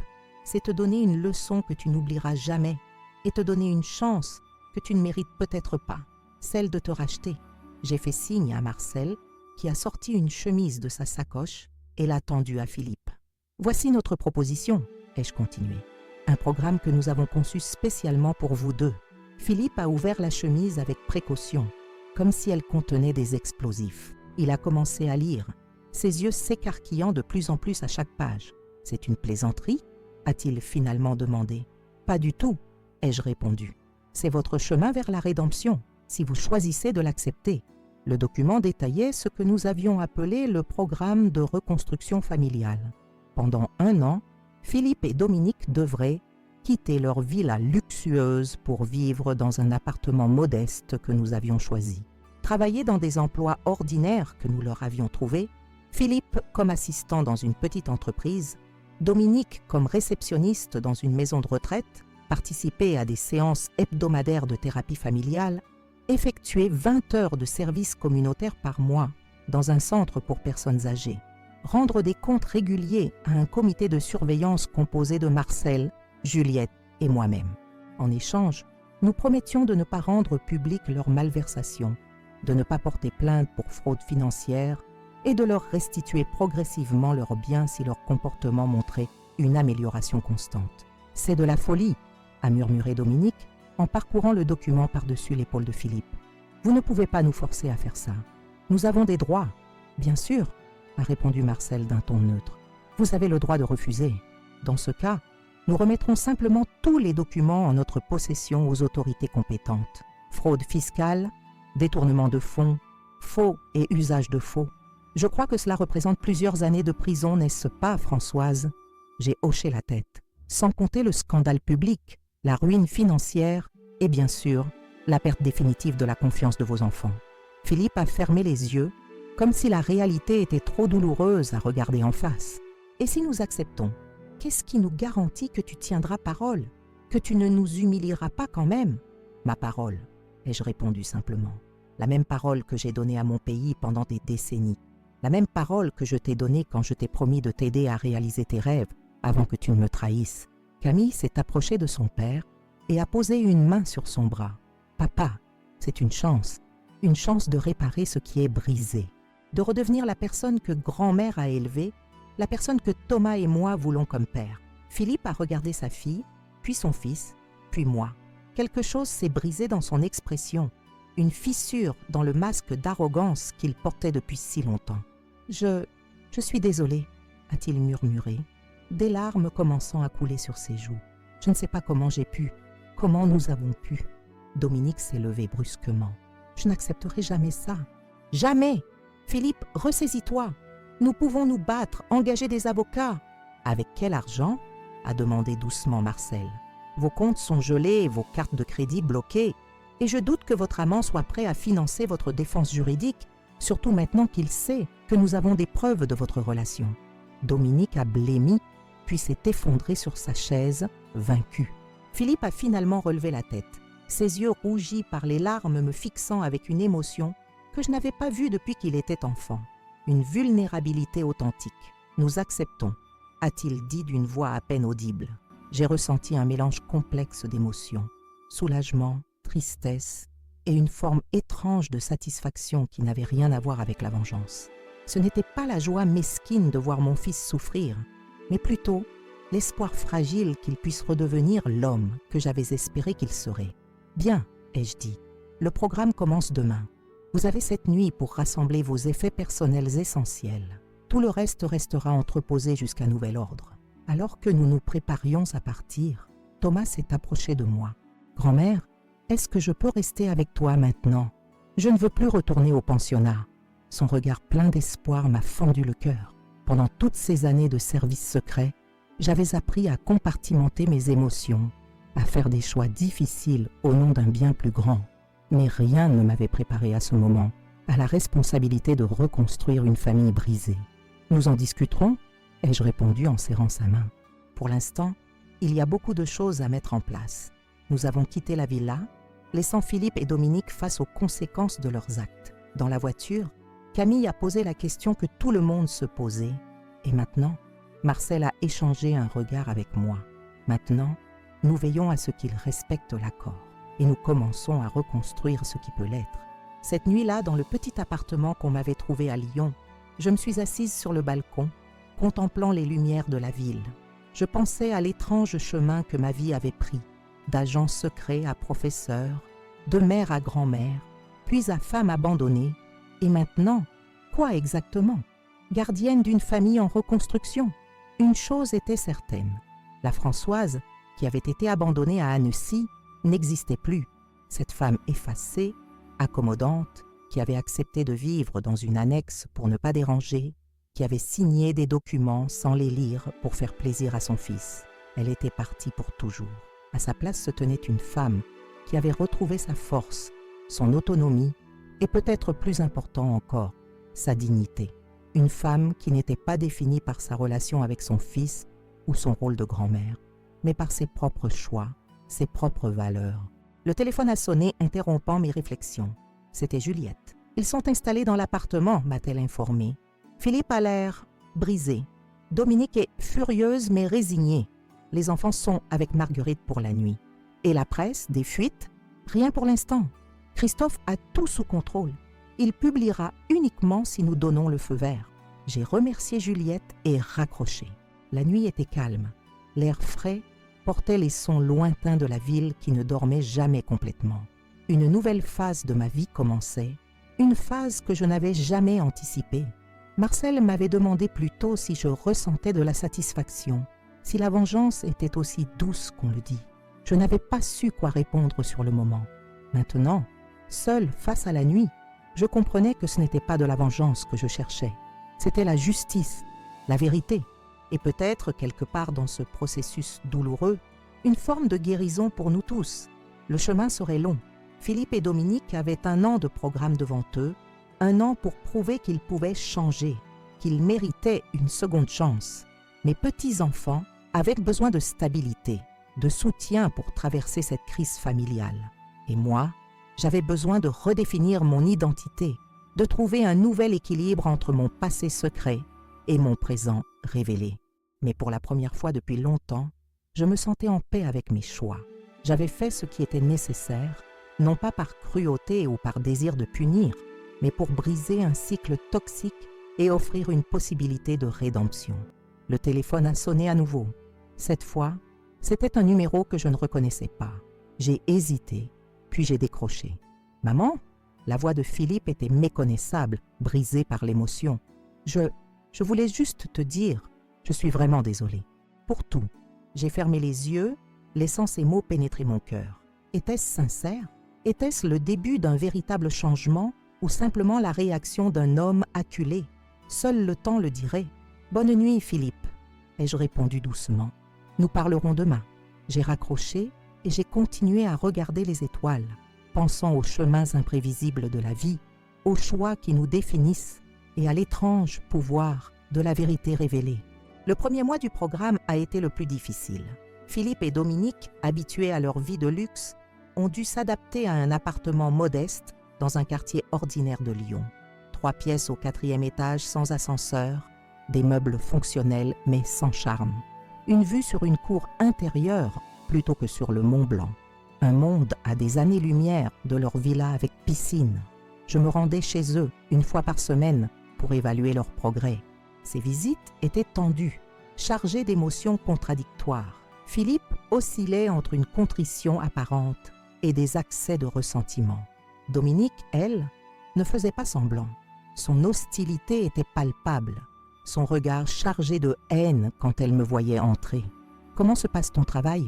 c'est te donner une leçon que tu n'oublieras jamais et te donner une chance que tu ne mérites peut-être pas, celle de te racheter. » J'ai fait signe à Marcel, qui a sorti une chemise de sa sacoche et l'a tendue à Philippe. « Voici notre proposition, » ai-je continué. « Un programme que nous avons conçu spécialement pour vous deux. » Philippe a ouvert la chemise avec précaution, comme si elle contenait des explosifs. Il a commencé à lire, ses yeux s'écarquillant de plus en plus à chaque page. « C'est une plaisanterie ?» a-t-il finalement demandé. « Pas du tout, » ai-je répondu. « C'est votre chemin vers la rédemption, si vous choisissez de l'accepter. » Le document détaillait ce que nous avions appelé le programme de reconstruction familiale. Pendant 1 an, Philippe et Dominique devraient quitter leur villa luxueuse pour vivre dans un appartement modeste que nous avions choisi. Travailler dans des emplois ordinaires que nous leur avions trouvés, Philippe comme assistant dans une petite entreprise, Dominique, comme réceptionniste dans une maison de retraite, participait à des séances hebdomadaires de thérapie familiale, effectuait 20 heures de service communautaire par mois dans un centre pour personnes âgées, rendre des comptes réguliers à un comité de surveillance composé de Marcel, Juliette et moi-même. En échange, nous promettions de ne pas rendre publique leur malversation, de ne pas porter plainte pour fraude financière et de leur restituer progressivement leurs biens si leur comportement montrait une amélioration constante. « C'est de la folie !» a murmuré Dominique en parcourant le document par-dessus l'épaule de Philippe. « Vous ne pouvez pas nous forcer à faire ça. Nous avons des droits. »« Bien sûr !» a répondu Marcel d'un ton neutre. « Vous avez le droit de refuser. Dans ce cas, nous remettrons simplement tous les documents en notre possession aux autorités compétentes. Fraude fiscale, détournement de fonds, faux et usage de faux. Je crois que cela représente plusieurs années de prison, n'est-ce pas, Françoise ?» J'ai hoché la tête. Sans compter le scandale public, la ruine financière et bien sûr, la perte définitive de la confiance de vos enfants. Philippe a fermé les yeux, comme si la réalité était trop douloureuse à regarder en face. Et si nous acceptons, qu'est-ce qui nous garantit que tu tiendras parole, que tu ne nous humilieras pas quand même ? Ma parole, ai-je répondu simplement. La même parole que j'ai donnée à mon pays pendant des décennies. La même parole que je t'ai donnée quand je t'ai promis de t'aider à réaliser tes rêves avant que tu ne me trahisses. Camille s'est approchée de son père et a posé une main sur son bras. Papa, c'est une chance de réparer ce qui est brisé, de redevenir la personne que grand-mère a élevée, la personne que Thomas et moi voulons comme père. Philippe a regardé sa fille, puis son fils, puis moi. Quelque chose s'est brisé dans son expression, une fissure dans le masque d'arrogance qu'il portait depuis si longtemps. Je suis désolé, a-t-il murmuré, des larmes commençant à couler sur ses joues. Je ne sais pas comment j'ai pu, comment nous avons pu. Dominique s'est levé brusquement. Je n'accepterai jamais ça. Jamais! Philippe, ressaisis-toi. Nous pouvons nous battre, engager des avocats. Avec quel argent? A demandé doucement Marcel. Vos comptes sont gelés et vos cartes de crédit bloquées. Et je doute que votre amant soit prêt à financer votre défense juridique, surtout maintenant qu'il sait que nous avons des preuves de votre relation. Dominique a blêmi, puis s'est effondré sur sa chaise, vaincu. Philippe a finalement relevé la tête, ses yeux rougis par les larmes me fixant avec une émotion que je n'avais pas vue depuis qu'il était enfant. Une vulnérabilité authentique. Nous acceptons, a-t-il dit d'une voix à peine audible. J'ai ressenti un mélange complexe d'émotions, soulagement, tristesse et une forme étrange de satisfaction qui n'avait rien à voir avec la vengeance. Ce n'était pas la joie mesquine de voir mon fils souffrir, mais plutôt l'espoir fragile qu'il puisse redevenir l'homme que j'avais espéré qu'il serait. « Bien, ai-je dit, le programme commence demain. Vous avez cette nuit pour rassembler vos effets personnels essentiels. Tout le reste restera entreposé jusqu'à nouvel ordre. » Alors que nous nous préparions à partir, Thomas s'est approché de moi. « Grand-mère, est-ce que je peux rester avec toi maintenant? Je ne veux plus retourner au pensionnat. » Son regard plein d'espoir m'a fendu le cœur. Pendant toutes ces années de service secret, j'avais appris à compartimenter mes émotions, à faire des choix difficiles au nom d'un bien plus grand. Mais rien ne m'avait préparé à ce moment, à la responsabilité de reconstruire une famille brisée. « Nous en discuterons ?» ai-je répondu en serrant sa main. Pour l'instant, il y a beaucoup de choses à mettre en place. Nous avons quitté la villa, laissant Philippe et Dominique face aux conséquences de leurs actes. Dans la voiture, Camille a posé la question que tout le monde se posait. Et maintenant, Marcel a échangé un regard avec moi. Maintenant, nous veillons à ce qu'il respecte l'accord. Et nous commençons à reconstruire ce qui peut l'être. Cette nuit-là, dans le petit appartement qu'on m'avait trouvé à Lyon, je me suis assise sur le balcon, contemplant les lumières de la ville. Je pensais à l'étrange chemin que ma vie avait pris, d'agent secret à professeur, de mère à grand-mère, puis à femme abandonnée, et maintenant, quoi exactement? Gardienne d'une famille en reconstruction. Une chose était certaine, la Françoise, qui avait été abandonnée à Annecy, n'existait plus. Cette femme effacée, accommodante, qui avait accepté de vivre dans une annexe pour ne pas déranger, qui avait signé des documents sans les lire pour faire plaisir à son fils. Elle était partie pour toujours. À sa place se tenait une femme qui avait retrouvé sa force, son autonomie et peut-être plus important encore, sa dignité. Une femme qui n'était pas définie par sa relation avec son fils, ou son rôle de grand-mère, mais par ses propres choix, ses propres valeurs. Le téléphone a sonné, interrompant mes réflexions. C'était Juliette. « Ils sont installés dans l'appartement », m'a-t-elle informée. Philippe a l'air brisé. Dominique est furieuse mais résignée. Les enfants sont avec Marguerite pour la nuit. Et la presse, des fuites? Rien pour l'instant. Christophe a tout sous contrôle. Il publiera uniquement si nous donnons le feu vert. J'ai remercié Juliette et raccroché. La nuit était calme. L'air frais portait les sons lointains de la ville qui ne dormait jamais complètement. Une nouvelle phase de ma vie commençait, une phase que je n'avais jamais anticipée. Marcel m'avait demandé plus tôt si je ressentais de la satisfaction, si la vengeance était aussi douce qu'on le dit. Je n'avais pas su quoi répondre sur le moment. Maintenant, seul face à la nuit, je comprenais que ce n'était pas de la vengeance que je cherchais. C'était la justice, la vérité, et peut-être, quelque part dans ce processus douloureux, une forme de guérison pour nous tous. Le chemin serait long. Philippe et Dominique avaient 1 an de programme devant eux, 1 an pour prouver qu'ils pouvaient changer, qu'ils méritaient une seconde chance. Mes petits-enfants avaient besoin de stabilité, de soutien pour traverser cette crise familiale. Et moi, j'avais besoin de redéfinir mon identité, de trouver un nouvel équilibre entre mon passé secret et mon présent révélé. Mais pour la première fois depuis longtemps, je me sentais en paix avec mes choix. J'avais fait ce qui était nécessaire, non pas par cruauté ou par désir de punir, mais pour briser un cycle toxique et offrir une possibilité de rédemption. Le téléphone a sonné à nouveau. Cette fois, c'était un numéro que je ne reconnaissais pas. J'ai hésité, puis j'ai décroché. « Maman ?» La voix de Philippe était méconnaissable, brisée par l'émotion. Je voulais juste te dire, je suis vraiment désolée. Pour tout. J'ai fermé les yeux, laissant ces mots pénétrer mon cœur. Était-ce sincère? Était-ce le début d'un véritable changement ou simplement la réaction d'un homme acculé? Seul le temps le dirait. « Bonne nuit, Philippe », ai-je répondu doucement. « Nous parlerons demain. » J'ai raccroché et j'ai continué à regarder les étoiles, pensant aux chemins imprévisibles de la vie, aux choix qui nous définissent et à l'étrange pouvoir de la vérité révélée. Le premier mois du programme a été le plus difficile. Philippe et Dominique, habitués à leur vie de luxe, ont dû s'adapter à un appartement modeste dans un quartier ordinaire de Lyon. 3 pièces au 4e étage sans ascenseur, des meubles fonctionnels mais sans charme. Une vue sur une cour intérieure plutôt que sur le Mont Blanc. Un monde à des années-lumière de leur villa avec piscine. Je me rendais chez eux 1 fois par semaine pour évaluer leur progrès. Ces visites étaient tendues, chargées d'émotions contradictoires. Philippe oscillait entre une contrition apparente et des accès de ressentiment. Dominique, elle, ne faisait pas semblant. Son hostilité était palpable, son regard chargé de haine quand elle me voyait entrer. « Comment se passe ton travail ?»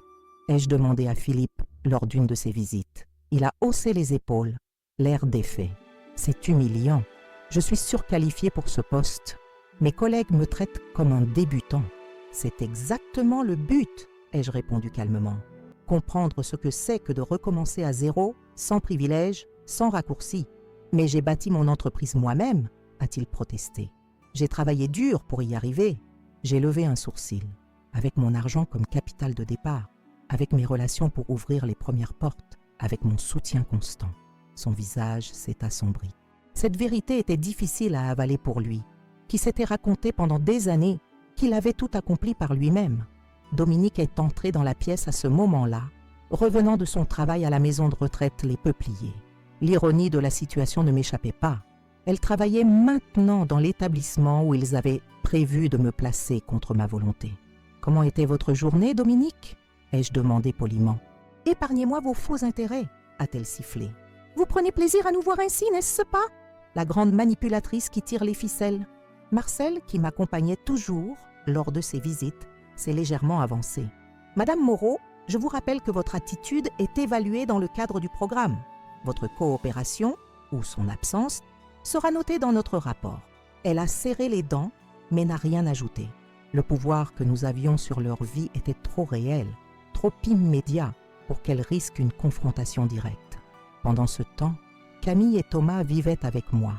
ai-je demandé à Philippe lors d'une de ses visites. Il a haussé les épaules, l'air défait. « C'est humiliant. Je suis surqualifié pour ce poste. Mes collègues me traitent comme un débutant. »« C'est exactement le but, » ai-je répondu calmement. « Comprendre ce que c'est que de recommencer à zéro, sans privilèges, sans raccourcis. Mais j'ai bâti mon entreprise moi-même, » a-t-il protesté. « J'ai travaillé dur pour y arriver. » J'ai levé un sourcil. Avec mon argent comme capital de départ, avec mes relations pour ouvrir les premières portes, avec mon soutien constant. Son visage s'est assombri. Cette vérité était difficile à avaler pour lui, qui s'était raconté pendant des années qu'il avait tout accompli par lui-même. Dominique est entrée dans la pièce à ce moment-là, revenant de son travail à la maison de retraite Les Peupliers. L'ironie de la situation ne m'échappait pas. Elle travaillait maintenant dans l'établissement où ils avaient prévu de me placer contre ma volonté. « Comment était votre journée, Dominique ?» ai-je demandé poliment. « Épargnez-moi vos faux intérêts, » a-t-elle sifflé. « Vous prenez plaisir à nous voir ainsi, n'est-ce pas ?» La grande manipulatrice qui tire les ficelles. Marcel, qui m'accompagnait toujours lors de ses visites, s'est légèrement avancé. « Madame Moreau, je vous rappelle que votre attitude est évaluée dans le cadre du programme. Votre coopération, ou son absence, sera notée dans notre rapport. » Elle a serré les dents, mais n'a rien ajouté. Le pouvoir que nous avions sur leur vie était trop réel, trop immédiat pour qu'elle risque une confrontation directe. Pendant ce temps, Camille et Thomas vivaient avec moi.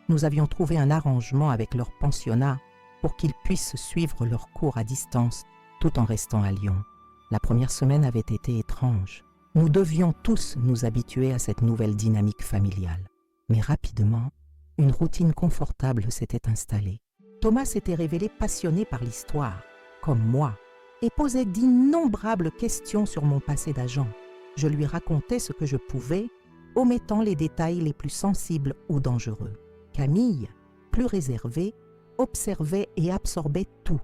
Nous avions trouvé un arrangement avec leur pensionnat pour qu'ils puissent suivre leurs cours à distance tout en restant à Lyon. La première semaine avait été étrange. Nous devions tous nous habituer à cette nouvelle dynamique familiale. Mais rapidement, une routine confortable s'était installée. Thomas s'était révélé passionné par l'histoire, comme moi, et posait d'innombrables questions sur mon passé d'agent. Je lui racontais ce que je pouvais, omettant les détails les plus sensibles ou dangereux. Camille, plus réservée, observait et absorbait tout.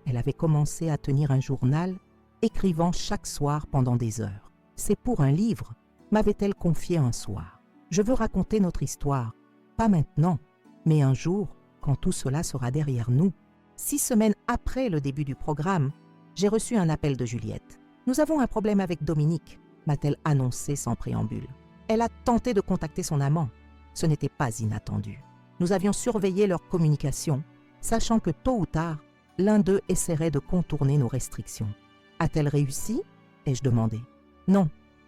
Elle avait commencé à tenir un journal, écrivant chaque soir pendant des heures. C'est pour un livre, m'avait-elle confié un soir. Je veux raconter notre histoire, pas maintenant, mais un jour, quand tout cela sera derrière nous. 6 semaines après le début du programme, j'ai reçu un appel de Juliette. « Nous avons un problème avec Dominique », m'a-t-elle annoncé sans préambule. Elle a tenté de contacter son amant. Ce n'était pas inattendu. Nous avions surveillé leur communication, sachant que tôt ou tard, l'un d'eux essaierait de contourner nos restrictions. A-t-elle réussi ? ai-je demandé. Non,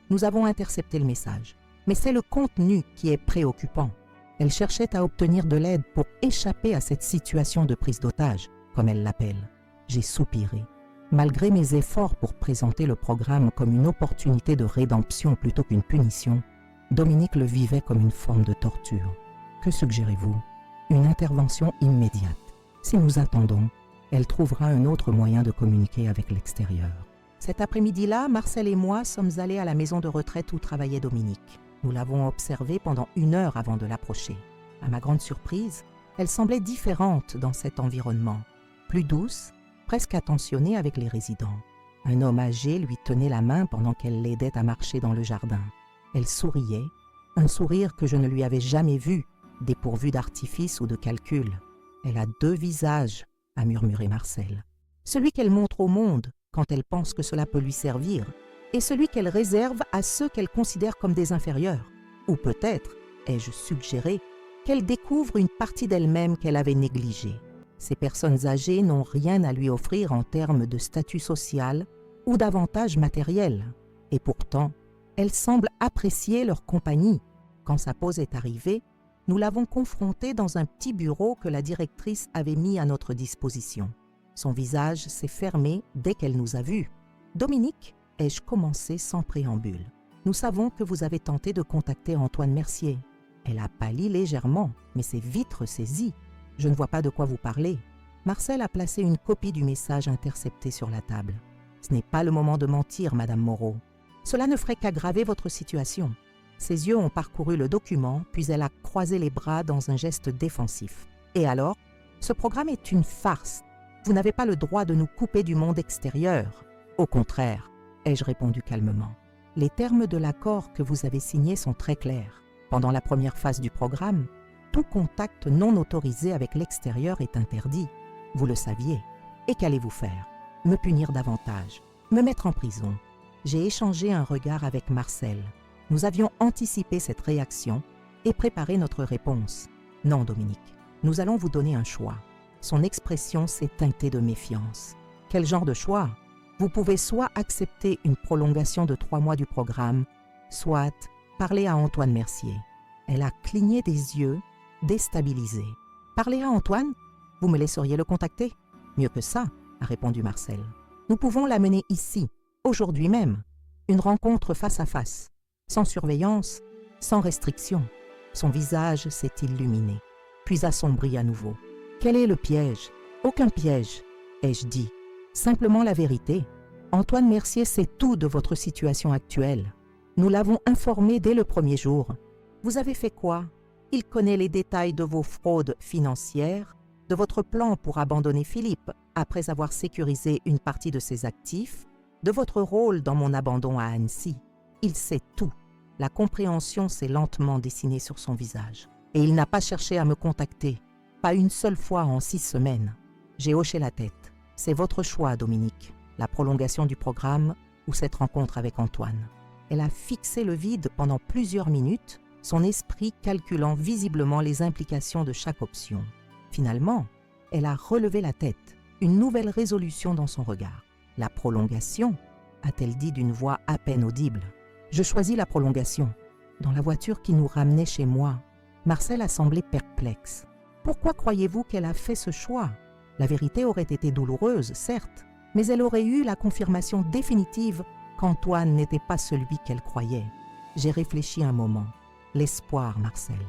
nous avons intercepté le message. Mais c'est le contenu qui est préoccupant. Elle cherchait à obtenir de l'aide pour échapper à cette situation de prise d'otage, comme elle l'appelle. J'ai soupiré. Malgré mes efforts pour présenter le programme comme une opportunité de rédemption plutôt qu'une punition, Dominique le vivait comme une forme de torture. Que suggérez-vous ? Une intervention immédiate. Si nous attendons, elle trouvera un autre moyen de communiquer avec l'extérieur. Cet après-midi-là, Marcel et moi sommes allés à la maison de retraite où travaillait Dominique. Nous l'avons observée pendant 1 heure avant de l'approcher. À ma grande surprise, elle semblait différente dans cet environnement, plus douce, presque attentionnée avec les résidents. Un homme âgé lui tenait la main pendant qu'elle l'aidait à marcher dans le jardin. Elle souriait, un sourire que je ne lui avais jamais vu, dépourvu d'artifice ou de calcul. Elle a 2 visages, a murmuré Marcel. Celui qu'elle montre au monde quand elle pense que cela peut lui servir, et celui qu'elle réserve à ceux qu'elle considère comme des inférieurs. Ou peut-être, ai-je suggéré, qu'elle découvre une partie d'elle-même qu'elle avait négligée. Ces personnes âgées n'ont rien à lui offrir en termes de statut social ou d'avantages matériels. Et pourtant, elle semble apprécier leur compagnie. Quand sa pause est arrivée, nous l'avons confrontée dans un petit bureau que la directrice avait mis à notre disposition. Son visage s'est fermé dès qu'elle nous a vus. « Dominique » ai-je commencé sans préambule. « Nous savons que vous avez tenté de contacter Antoine Mercier. » Elle a pâli légèrement, mais s'est vite ressaisie. « Je ne vois pas de quoi vous parlez. » Marcel a placé une copie du message intercepté sur la table. « Ce n'est pas le moment de mentir, Madame Moreau. Cela ne ferait qu'aggraver votre situation. » Ses yeux ont parcouru le document, puis elle a croisé les bras dans un geste défensif. « Et alors, ce programme est une farce. Vous n'avez pas le droit de nous couper du monde extérieur. » « Au contraire, » ai-je répondu calmement. « Les termes de l'accord que vous avez signé sont très clairs. Pendant la première phase du programme, tout contact non autorisé avec l'extérieur est interdit. Vous le saviez. Et qu'allez-vous faire? Me punir davantage? Me mettre en prison ?» J'ai échangé un regard avec Marcel. Nous avions anticipé cette réaction et préparé notre réponse. « Non, Dominique, nous allons vous donner un choix. » Son expression s'est teintée de méfiance. « Quel genre de choix? Vous pouvez soit accepter une prolongation de 3 mois du programme, soit parler à Antoine Mercier. » Elle a cligné des yeux, déstabilisée. « Parler à Antoine? Vous me laisseriez le contacter? »« Mieux que ça, » a répondu Marcel. « Nous pouvons l'amener ici, aujourd'hui même. Une rencontre face à face, sans surveillance, sans restriction. » Son visage s'est illuminé, puis assombri à nouveau. « Quel est le piège? »« Aucun piège, » ai-je dit. Simplement la vérité. Antoine Mercier sait tout de votre situation actuelle. Nous l'avons informé dès le premier jour. Vous avez fait quoi? Il connaît les détails de vos fraudes financières, de votre plan pour abandonner Philippe après avoir sécurisé une partie de ses actifs, de votre rôle dans mon abandon à Annecy. Il sait tout. La compréhension s'est lentement dessinée sur son visage. Et il n'a pas cherché à me contacter. Pas une seule fois en 6 semaines. J'ai hoché la tête. C'est votre choix, Dominique, la prolongation du programme ou cette rencontre avec Antoine. Elle a fixé le vide pendant plusieurs minutes, son esprit calculant visiblement les implications de chaque option. Finalement, elle a relevé la tête, une nouvelle résolution dans son regard. « La prolongation ?» a-t-elle dit d'une voix à peine audible. Je choisis la prolongation. Dans la voiture qui nous ramenait chez moi, Marcel a semblé perplexe. Pourquoi croyez-vous qu'elle a fait ce choix? La vérité aurait été douloureuse, certes, mais elle aurait eu la confirmation définitive qu'Antoine n'était pas celui qu'elle croyait. J'ai réfléchi un moment. L'espoir, Marcel,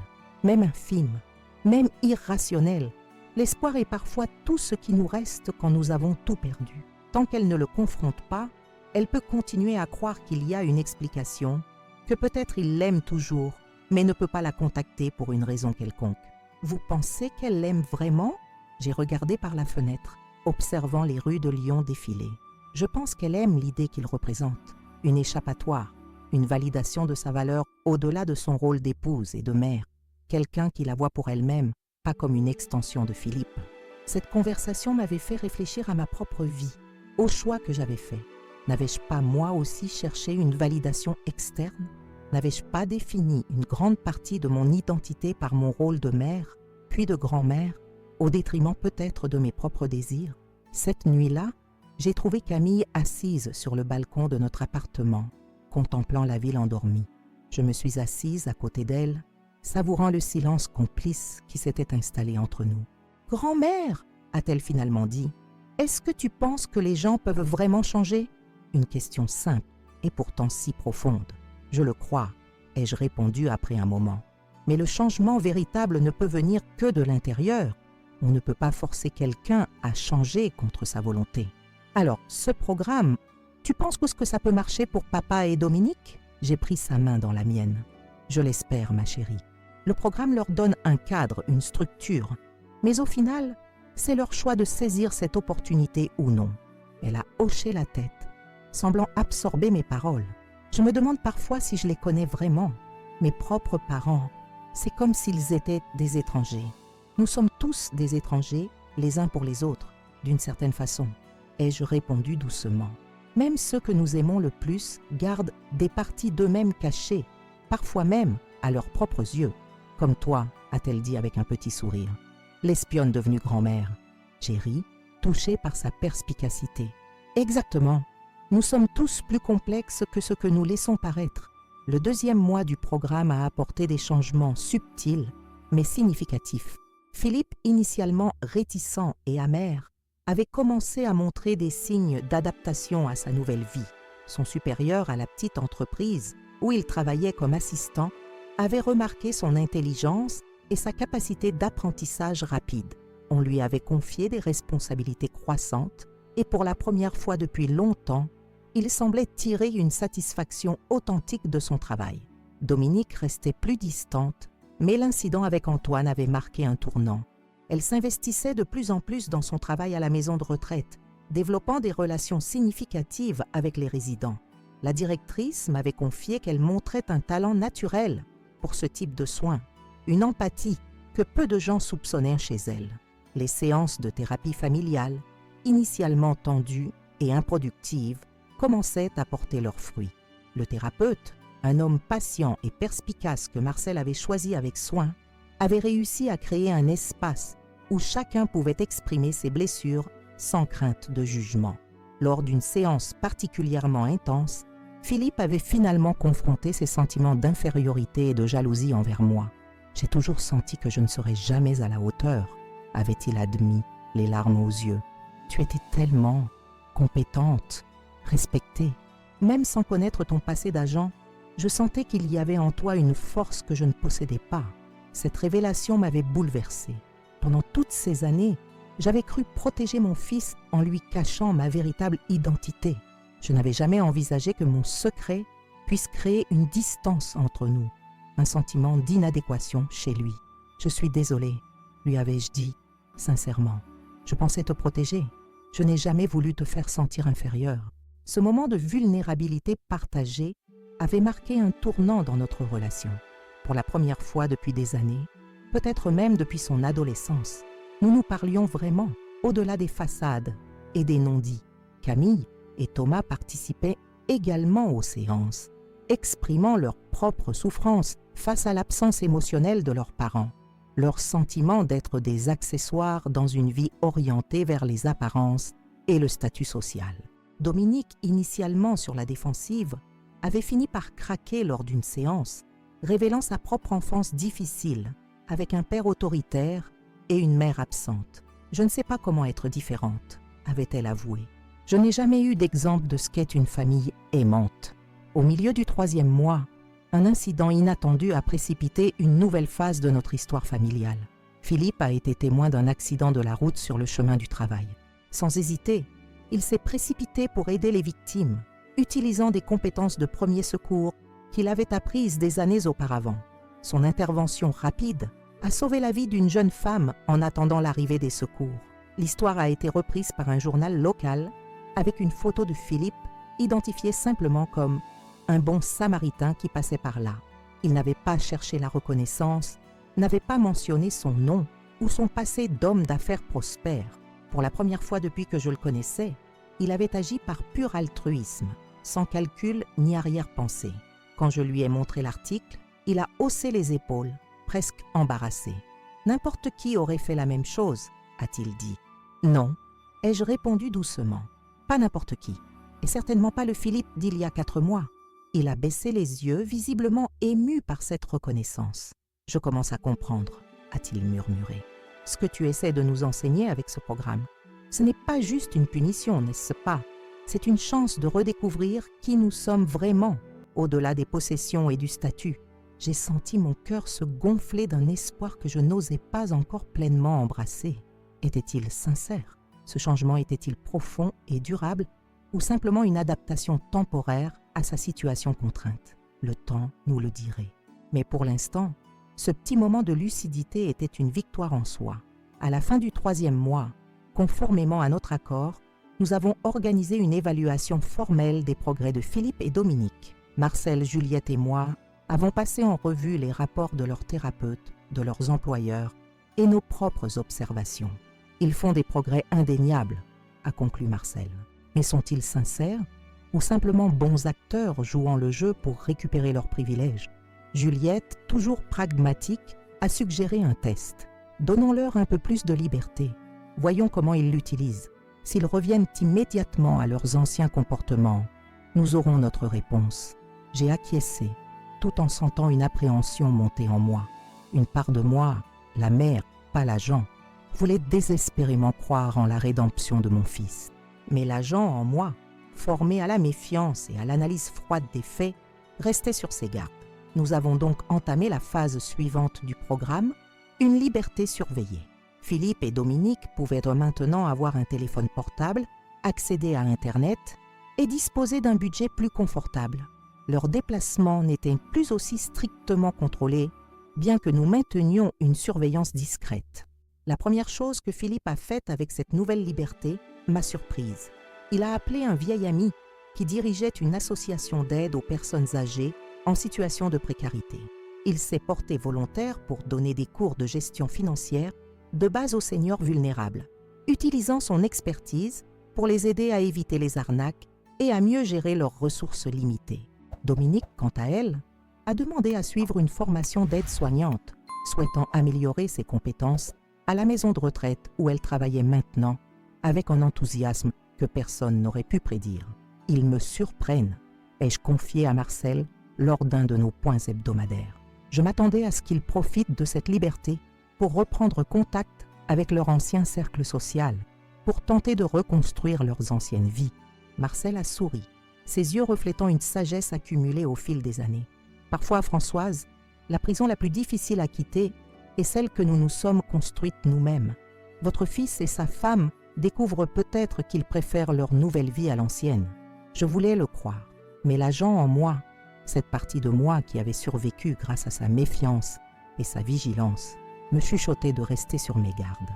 même infime, même irrationnel, l'espoir est parfois tout ce qui nous reste quand nous avons tout perdu. Tant qu'elle ne le confronte pas, elle peut continuer à croire qu'il y a une explication, que peut-être il l'aime toujours, mais ne peut pas la contacter pour une raison quelconque. Vous pensez qu'elle l'aime vraiment? J'ai regardé par la fenêtre, observant les rues de Lyon défiler. Je pense qu'elle aime l'idée qu'il représente, une échappatoire, une validation de sa valeur au-delà de son rôle d'épouse et de mère, quelqu'un qui la voit pour elle-même, pas comme une extension de Philippe. Cette conversation m'avait fait réfléchir à ma propre vie, au choix que j'avais fait. N'avais-je pas moi aussi cherché une validation externe? N'avais-je pas défini une grande partie de mon identité par mon rôle de mère, puis de grand-mère, au détriment peut-être de mes propres désirs? Cette nuit-là, j'ai trouvé Camille assise sur le balcon de notre appartement, contemplant la ville endormie. Je me suis assise à côté d'elle, savourant le silence complice qui s'était installé entre nous. « Grand-mère » a-t-elle finalement dit, « est-ce que tu penses que les gens peuvent vraiment changer ?» Une question simple et pourtant si profonde. « Je le crois », ai-je répondu après un moment. Mais le changement véritable ne peut venir que de l'intérieur. On ne peut pas forcer quelqu'un à changer contre sa volonté. Alors, ce programme, tu penses que ça peut marcher pour papa et Dominique? J'ai pris sa main dans la mienne. Je l'espère, ma chérie. Le programme leur donne un cadre, une structure. Mais au final, c'est leur choix de saisir cette opportunité ou non. Elle a hoché la tête, semblant absorber mes paroles. Je me demande parfois si je les connais vraiment. Mes propres parents, c'est comme s'ils étaient des étrangers. Nous sommes tous des étrangers, les uns pour les autres, d'une certaine façon. Ai-je répondu doucement. Même ceux que nous aimons le plus gardent des parties d'eux-mêmes cachées, parfois même à leurs propres yeux. Comme toi, a-t-elle dit avec un petit sourire. L'espionne devenue grand-mère. J'ai ri, touchée par sa perspicacité. Exactement. Nous sommes tous plus complexes que ce que nous laissons paraître. Le deuxième mois du programme a apporté des changements subtils, mais significatifs. Philippe, initialement réticent et amer, avait commencé à montrer des signes d'adaptation à sa nouvelle vie. Son supérieur à la petite entreprise, où il travaillait comme assistant, avait remarqué son intelligence et sa capacité d'apprentissage rapide. On lui avait confié des responsabilités croissantes et pour la première fois depuis longtemps, il semblait tirer une satisfaction authentique de son travail. Dominique restait plus distante, mais l'incident avec Antoine avait marqué un tournant. Elle s'investissait de plus en plus dans son travail à la maison de retraite, développant des relations significatives avec les résidents. La directrice m'avait confié qu'elle montrait un talent naturel pour ce type de soins, une empathie que peu de gens soupçonnaient chez elle. Les séances de thérapie familiale, initialement tendues et improductives, commençaient à porter leurs fruits. Le thérapeute, un homme patient et perspicace que Marcel avait choisi avec soin, avait réussi à créer un espace où chacun pouvait exprimer ses blessures sans crainte de jugement. Lors d'une séance particulièrement intense, Philippe avait finalement confronté ses sentiments d'infériorité et de jalousie envers moi. « J'ai toujours senti que je ne serais jamais à la hauteur », avait-il admis, les larmes aux yeux. « Tu étais tellement compétente, respectée. Même sans connaître ton passé d'agent, je sentais qu'il y avait en toi une force que je ne possédais pas. Cette révélation m'avait bouleversée. Pendant toutes ces années, j'avais cru protéger mon fils en lui cachant ma véritable identité. Je n'avais jamais envisagé que mon secret puisse créer une distance entre nous, un sentiment d'inadéquation chez lui. « Je suis désolée », lui avais-je dit, sincèrement. « Je pensais te protéger. Je n'ai jamais voulu te faire sentir inférieure. » Ce moment de vulnérabilité partagée avait marqué un tournant dans notre relation. Pour la première fois depuis des années, peut-être même depuis son adolescence, nous nous parlions vraiment, au-delà des façades et des non-dits. Camille et Thomas participaient également aux séances, exprimant leurs propres souffrances face à l'absence émotionnelle de leurs parents, leur sentiment d'être des accessoires dans une vie orientée vers les apparences et le statut social. Dominique, initialement sur la défensive, avait fini par craquer lors d'une séance, révélant sa propre enfance difficile, avec un père autoritaire et une mère absente. « Je ne sais pas comment être différente », avait-elle avoué. Je n'ai jamais eu d'exemple de ce qu'est une famille aimante. Au milieu du 3e mois, un incident inattendu a précipité une nouvelle phase de notre histoire familiale. Philippe a été témoin d'un accident de la route sur le chemin du travail. Sans hésiter, il s'est précipité pour aider les victimes, utilisant des compétences de premier secours qu'il avait apprises des années auparavant. Son intervention rapide a sauvé la vie d'une jeune femme en attendant l'arrivée des secours. L'histoire a été reprise par un journal local avec une photo de Philippe identifié simplement comme un bon samaritain qui passait par là. Il n'avait pas cherché la reconnaissance, n'avait pas mentionné son nom ou son passé d'homme d'affaires prospère. Pour la première fois depuis que je le connaissais, il avait agi par pur altruisme, sans calcul ni arrière-pensée. Quand je lui ai montré l'article, il a haussé les épaules, presque embarrassé. « N'importe qui aurait fait la même chose », a-t-il dit. « Non », ai-je répondu doucement. « Pas n'importe qui, et certainement pas le Philippe d'il y a 4 mois. » Il a baissé les yeux, visiblement ému par cette reconnaissance. « Je commence à comprendre », a-t-il murmuré. « Ce que tu essaies de nous enseigner avec ce programme, ce n'est pas juste une punition, n'est-ce pas? C'est une chance de redécouvrir qui nous sommes vraiment, au-delà des possessions et du statut. » J'ai senti mon cœur se gonfler d'un espoir que je n'osais pas encore pleinement embrasser. Était-il sincère? Ce changement était-il profond et durable ou simplement une adaptation temporaire à sa situation contrainte? Le temps nous le dirait. Mais pour l'instant, ce petit moment de lucidité était une victoire en soi. À la fin du 3e mois, conformément à notre accord, nous avons organisé une évaluation formelle des progrès de Philippe et Dominique. Marcel, Juliette et moi avons passé en revue les rapports de leurs thérapeutes, de leurs employeurs et nos propres observations. Ils font des progrès indéniables, a conclu Marcel. Mais sont-ils sincères ou simplement bons acteurs jouant le jeu pour récupérer leurs privilèges? Juliette, toujours pragmatique, a suggéré un test. Donnons-leur un peu plus de liberté. Voyons comment ils l'utilisent. S'ils reviennent immédiatement à leurs anciens comportements, nous aurons notre réponse. J'ai acquiescé, tout en sentant une appréhension monter en moi. Une part de moi, la mère, pas l'agent, voulait désespérément croire en la rédemption de mon fils. Mais l'agent en moi, formé à la méfiance et à l'analyse froide des faits, restait sur ses gardes. Nous avons donc entamé la phase suivante du programme, une liberté surveillée. Philippe et Dominique pouvaient maintenant avoir un téléphone portable, accéder à Internet et disposer d'un budget plus confortable. Leurs déplacements n'étaient plus aussi strictement contrôlés, bien que nous maintenions une surveillance discrète. La première chose que Philippe a faite avec cette nouvelle liberté m'a surprise. Il a appelé un vieil ami qui dirigeait une association d'aide aux personnes âgées en situation de précarité. Il s'est porté volontaire pour donner des cours de gestion financière de base aux seniors vulnérables, utilisant son expertise pour les aider à éviter les arnaques et à mieux gérer leurs ressources limitées. Dominique, quant à elle, a demandé à suivre une formation d'aide-soignante, souhaitant améliorer ses compétences à la maison de retraite où elle travaillait maintenant, avec un enthousiasme que personne n'aurait pu prédire. Ils me surprennent, ai-je confié à Marcel lors d'un de nos points hebdomadaires. Je m'attendais à ce qu'ils profitent de cette liberté pour reprendre contact avec leur ancien cercle social, pour tenter de reconstruire leurs anciennes vies. Marcel a souri, ses yeux reflétant une sagesse accumulée au fil des années. Parfois, Françoise, la prison la plus difficile à quitter est celle que nous nous sommes construites nous-mêmes. Votre fils et sa femme découvrent peut-être qu'ils préfèrent leur nouvelle vie à l'ancienne. Je voulais le croire, mais l'agent en moi, cette partie de moi qui avait survécu grâce à sa méfiance et sa vigilance, me chuchotait de rester sur mes gardes.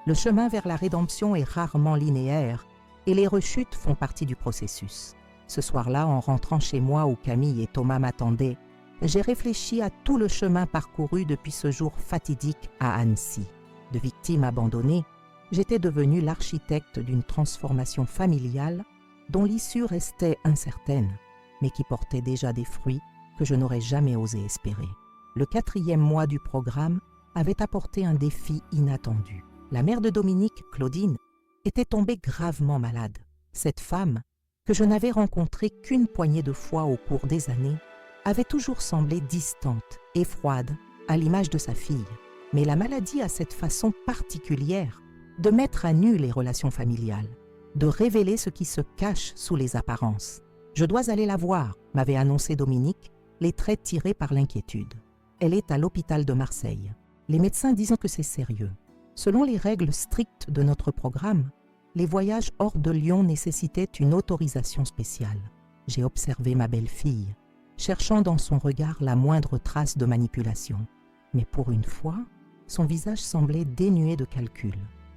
Le chemin vers la rédemption est rarement linéaire et les rechutes font partie du processus. Ce soir-là, en rentrant chez moi où Camille et Thomas m'attendaient, j'ai réfléchi à tout le chemin parcouru depuis ce jour fatidique à Annecy. De victime abandonnée, j'étais devenue l'architecte d'une transformation familiale dont l'issue restait incertaine, mais qui portait déjà des fruits que je n'aurais jamais osé espérer. Le 4e mois du programme avait apporté un défi inattendu. La mère de Dominique, Claudine, était tombée gravement malade. Cette femme, que je n'avais rencontrée qu'une poignée de fois au cours des années, avait toujours semblé distante et froide, à l'image de sa fille. Mais la maladie a cette façon particulière de mettre à nu les relations familiales. de révéler ce qui se cache sous les apparences. « Je dois aller la voir », m'avait annoncé Dominique, les traits tirés par l'inquiétude. Elle est à l'hôpital de Marseille. Les médecins disent que c'est sérieux. Selon les règles strictes de notre programme, les voyages hors de Lyon nécessitaient une autorisation spéciale. J'ai observé ma belle-fille, cherchant dans son regard la moindre trace de manipulation. Mais pour une fois, son visage semblait dénué de calcul,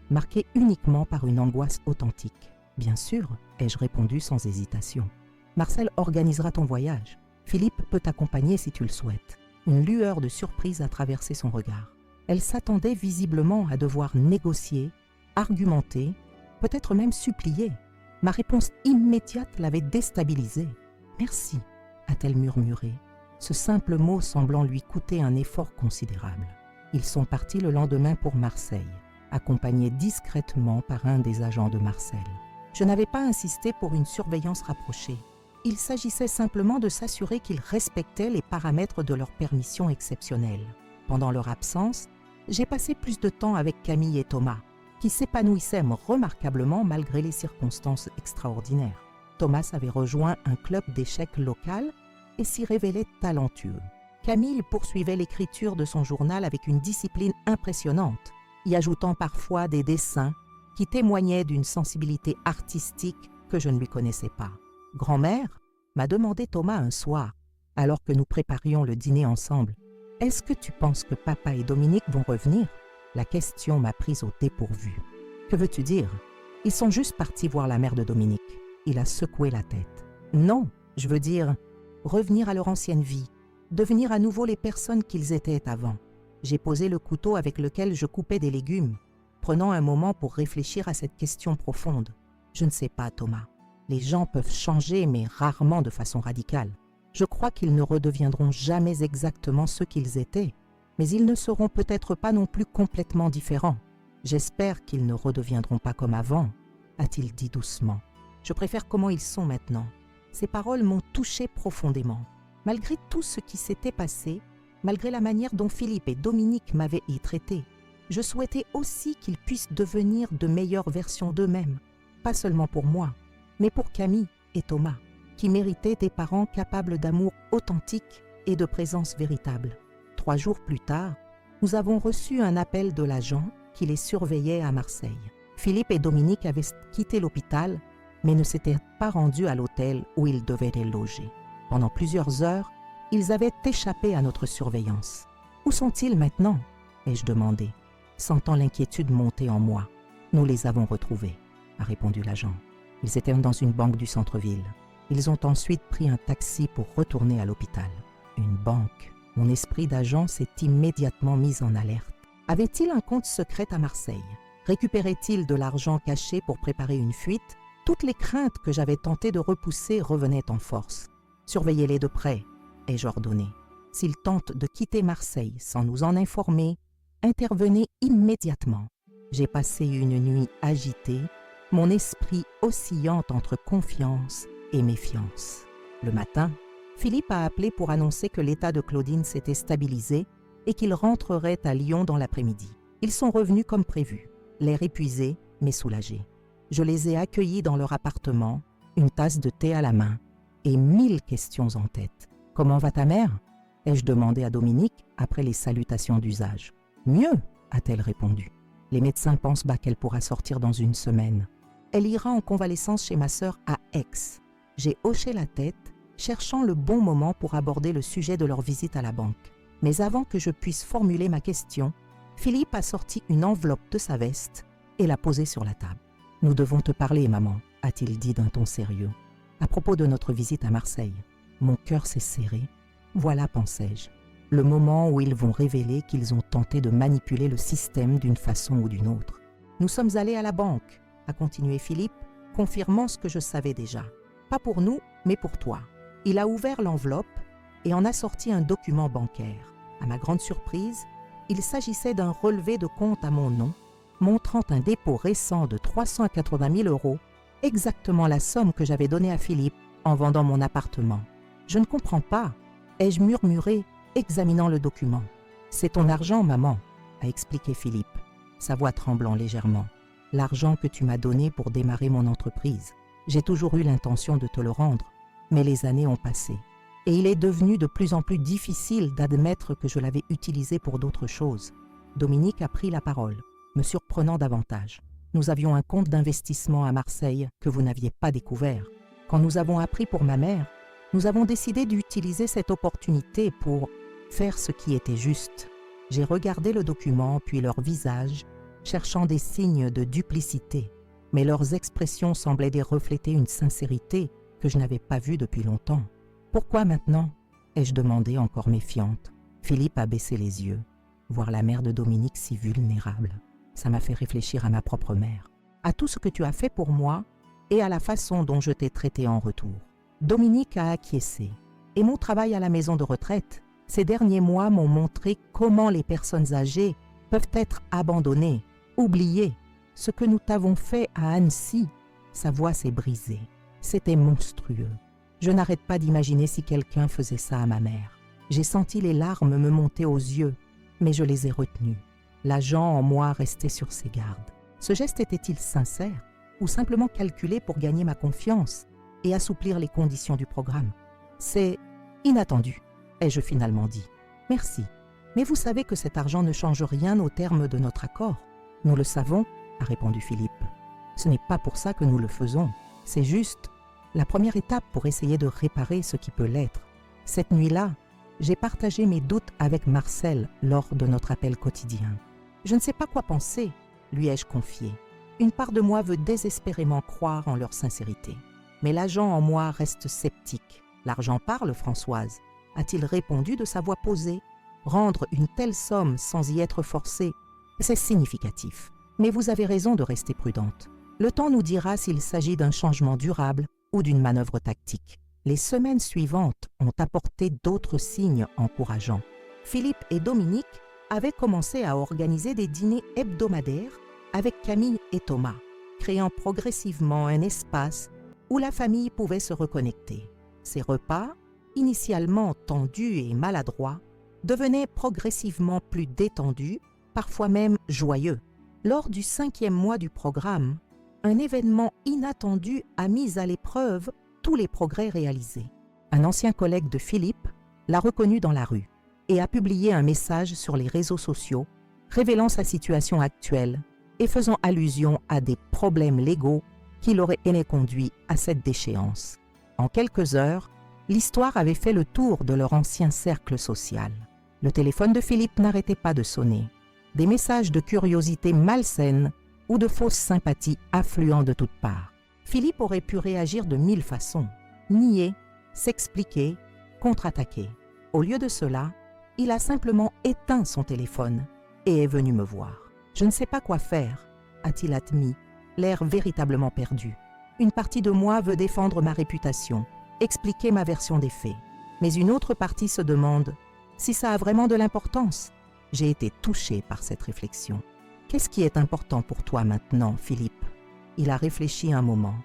marqué uniquement par une angoisse authentique. « Bien sûr », ai-je répondu sans hésitation. « Marcel organisera ton voyage. Philippe peut t'accompagner si tu le souhaites. » Une lueur de surprise a traversé son regard. Elle s'attendait visiblement à devoir négocier, argumenter, peut-être même supplier. Ma réponse immédiate l'avait déstabilisée. « Merci », a-t-elle murmuré, ce simple mot semblant lui coûter un effort considérable. Ils sont partis le lendemain pour Marseille, accompagnés discrètement par un des agents de Marcel. Je n'avais pas insisté pour une surveillance rapprochée. Il s'agissait simplement de s'assurer qu'ils respectaient les paramètres de leur permission exceptionnelle. Pendant leur absence, j'ai passé plus de temps avec Camille et Thomas, qui s'épanouissaient remarquablement malgré les circonstances extraordinaires. Thomas avait rejoint un club d'échecs local et s'y révélait talentueux. Camille poursuivait l'écriture de son journal avec une discipline impressionnante, y ajoutant parfois des dessins qui témoignaient d'une sensibilité artistique que je ne lui connaissais pas. « Grand-mère » m'a demandé Thomas un soir, alors que nous préparions le dîner ensemble. « Est-ce que tu penses que papa et Dominique vont revenir ?» La question m'a prise au dépourvu. « Que veux-tu dire ? Ils sont juste partis voir la mère de Dominique. » Il a secoué la tête. « Non, je veux dire, revenir à leur ancienne vie, devenir à nouveau les personnes qu'ils étaient avant. » J'ai posé le couteau avec lequel je coupais des légumes, prenant un moment pour réfléchir à cette question profonde. « Je ne sais pas, Thomas. Les gens peuvent changer, mais rarement de façon radicale. Je crois qu'ils ne redeviendront jamais exactement ceux qu'ils étaient, mais ils ne seront peut-être pas non plus complètement différents. J'espère qu'ils ne redeviendront pas comme avant, » a-t-il dit doucement. « Je préfère comment ils sont maintenant. » Ces paroles m'ont touché profondément. Malgré tout ce qui s'était passé, malgré la manière dont Philippe et Dominique m'avaient y traité, je souhaitais aussi qu'ils puissent devenir de meilleures versions d'eux-mêmes, pas seulement pour moi, mais pour Camille et Thomas, qui méritaient des parents capables d'amour authentique et de présence véritable. 3 jours plus tard, nous avons reçu un appel de l'agent qui les surveillait à Marseille. Philippe et Dominique avaient quitté l'hôpital, mais ne s'étaient pas rendus à l'hôtel où ils devaient les loger. Pendant plusieurs heures, ils avaient échappé à notre surveillance. « Où sont-ils maintenant ?» ai-je demandé, sentant l'inquiétude monter en moi. « Nous les avons retrouvés », a répondu l'agent. Ils étaient dans une banque du centre-ville. Ils ont ensuite pris un taxi pour retourner à l'hôpital. Une banque. Mon esprit d'agent s'est immédiatement mis en alerte. Avait-il un compte secret à Marseille? Récupérait-il de l'argent caché pour préparer une fuite? Toutes les craintes que j'avais tenté de repousser revenaient en force. Surveillez-les de près, ai-je ordonné. S'ils tentent de quitter Marseille sans nous en informer, intervenez immédiatement. J'ai passé une nuit agitée, mon esprit oscillant entre confiance et méfiance. Le matin, Philippe a appelé pour annoncer que l'état de Claudine s'était stabilisé et qu'ils rentreraient à Lyon dans l'après-midi. Ils sont revenus comme prévu, l'air épuisé mais soulagé. Je les ai accueillis dans leur appartement, une tasse de thé à la main et 1000 questions en tête. « Comment va ta mère ?» ai-je demandé à Dominique après les salutations d'usage. « Mieux » a-t-elle répondu. « Les médecins pensent qu'elle pourra sortir dans 1 semaine. Elle ira en convalescence chez ma sœur à Aix. » J'ai hoché la tête, cherchant le bon moment pour aborder le sujet de leur visite à la banque. Mais avant que je puisse formuler ma question, Philippe a sorti une enveloppe de sa veste et l'a posée sur la table. « Nous devons te parler, maman, » a-t-il dit d'un ton sérieux. À propos de notre visite à Marseille, mon cœur s'est serré. Voilà, pensais-je, le moment où ils vont révéler qu'ils ont tenté de manipuler le système d'une façon ou d'une autre. « Nous sommes allés à la banque, » a continué Philippe, confirmant ce que je savais déjà. « Pas pour nous, mais pour toi. » Il a ouvert l'enveloppe et en a sorti un document bancaire. À ma grande surprise, il s'agissait d'un relevé de compte à mon nom, montrant un dépôt récent de 380 000 €, exactement la somme que j'avais donnée à Philippe en vendant mon appartement. « Je ne comprends pas », ai-je murmuré, examinant le document. « C'est ton argent, maman », a expliqué Philippe, sa voix tremblant légèrement. « l'argent que tu m'as donné pour démarrer mon entreprise. J'ai toujours eu l'intention de te le rendre, mais les années ont passé. Et il est devenu de plus en plus difficile d'admettre que je l'avais utilisé pour d'autres choses. Dominique a pris la parole, me surprenant davantage. Nous avions un compte d'investissement à Marseille que vous n'aviez pas découvert. Quand nous avons appris pour ma mère, nous avons décidé d'utiliser cette opportunité pour faire ce qui était juste. J'ai regardé le document, puis leur visage, cherchant des signes de duplicité. Mais leurs expressions semblaient refléter une sincérité que je n'avais pas vue depuis longtemps. « Pourquoi maintenant ?» ai-je demandé encore méfiante. Philippe a baissé les yeux. Voir la mère de Dominique si vulnérable, ça m'a fait réfléchir à ma propre mère, à tout ce que tu as fait pour moi et à la façon dont je t'ai traité en retour. Dominique a acquiescé, et mon travail à la maison de retraite, ces derniers mois m'ont montré comment les personnes âgées peuvent être abandonnées, oubliées. Ce que nous t'avons fait à Annecy, sa voix s'est brisée. C'était monstrueux. Je n'arrête pas d'imaginer si quelqu'un faisait ça à ma mère. J'ai senti les larmes me monter aux yeux, mais je les ai retenues. L'agent en moi restait sur ses gardes. Ce geste était-il sincère ou simplement calculé pour gagner ma confiance et assouplir les conditions du programme? C'est inattendu, ai-je finalement dit. Merci, mais vous savez que cet argent ne change rien aux termes de notre accord. Nous le savons, a répondu Philippe. Ce n'est pas pour ça que nous le faisons. C'est juste la première étape pour essayer de réparer ce qui peut l'être. Cette nuit-là, j'ai partagé mes doutes avec Marcel lors de notre appel quotidien. Je ne sais pas quoi penser, lui ai-je confié. Une part de moi veut désespérément croire en leur sincérité. Mais l'agent en moi reste sceptique. L'argent parle, Françoise, a-t-il répondu de sa voix posée. Rendre une telle somme sans y être forcé, c'est significatif. Mais vous avez raison de rester prudente. Le temps nous dira s'il s'agit d'un changement durable ou d'une manœuvre tactique. Les semaines suivantes ont apporté d'autres signes encourageants. Philippe et Dominique avaient commencé à organiser des dîners hebdomadaires avec Camille et Thomas, créant progressivement un espace où la famille pouvait se reconnecter. Ces repas, initialement tendus et maladroits, devenaient progressivement plus détendus, parfois même joyeux. Lors du 5e mois du programme, un événement inattendu a mis à l'épreuve tous les progrès réalisés. Un ancien collègue de Philippe l'a reconnu dans la rue et a publié un message sur les réseaux sociaux révélant sa situation actuelle et faisant allusion à des problèmes légaux qui l'auraient conduit à cette déchéance. En quelques heures, l'histoire avait fait le tour de leur ancien cercle social. Le téléphone de Philippe n'arrêtait pas de sonner. Des messages de curiosité malsaine ou de fausses sympathies affluant de toutes parts. Philippe aurait pu réagir de 1000 façons, nier, s'expliquer, contre-attaquer. Au lieu de cela, il a simplement éteint son téléphone et est venu me voir. Je ne sais pas quoi faire, a-t-il admis, l'air véritablement perdu. Une partie de moi veut défendre ma réputation, expliquer ma version des faits. Mais une autre partie se demande si ça a vraiment de l'importance. J'ai été touché par cette réflexion. Qu'est-ce qui est important pour toi maintenant, Philippe? Il a réfléchi un moment.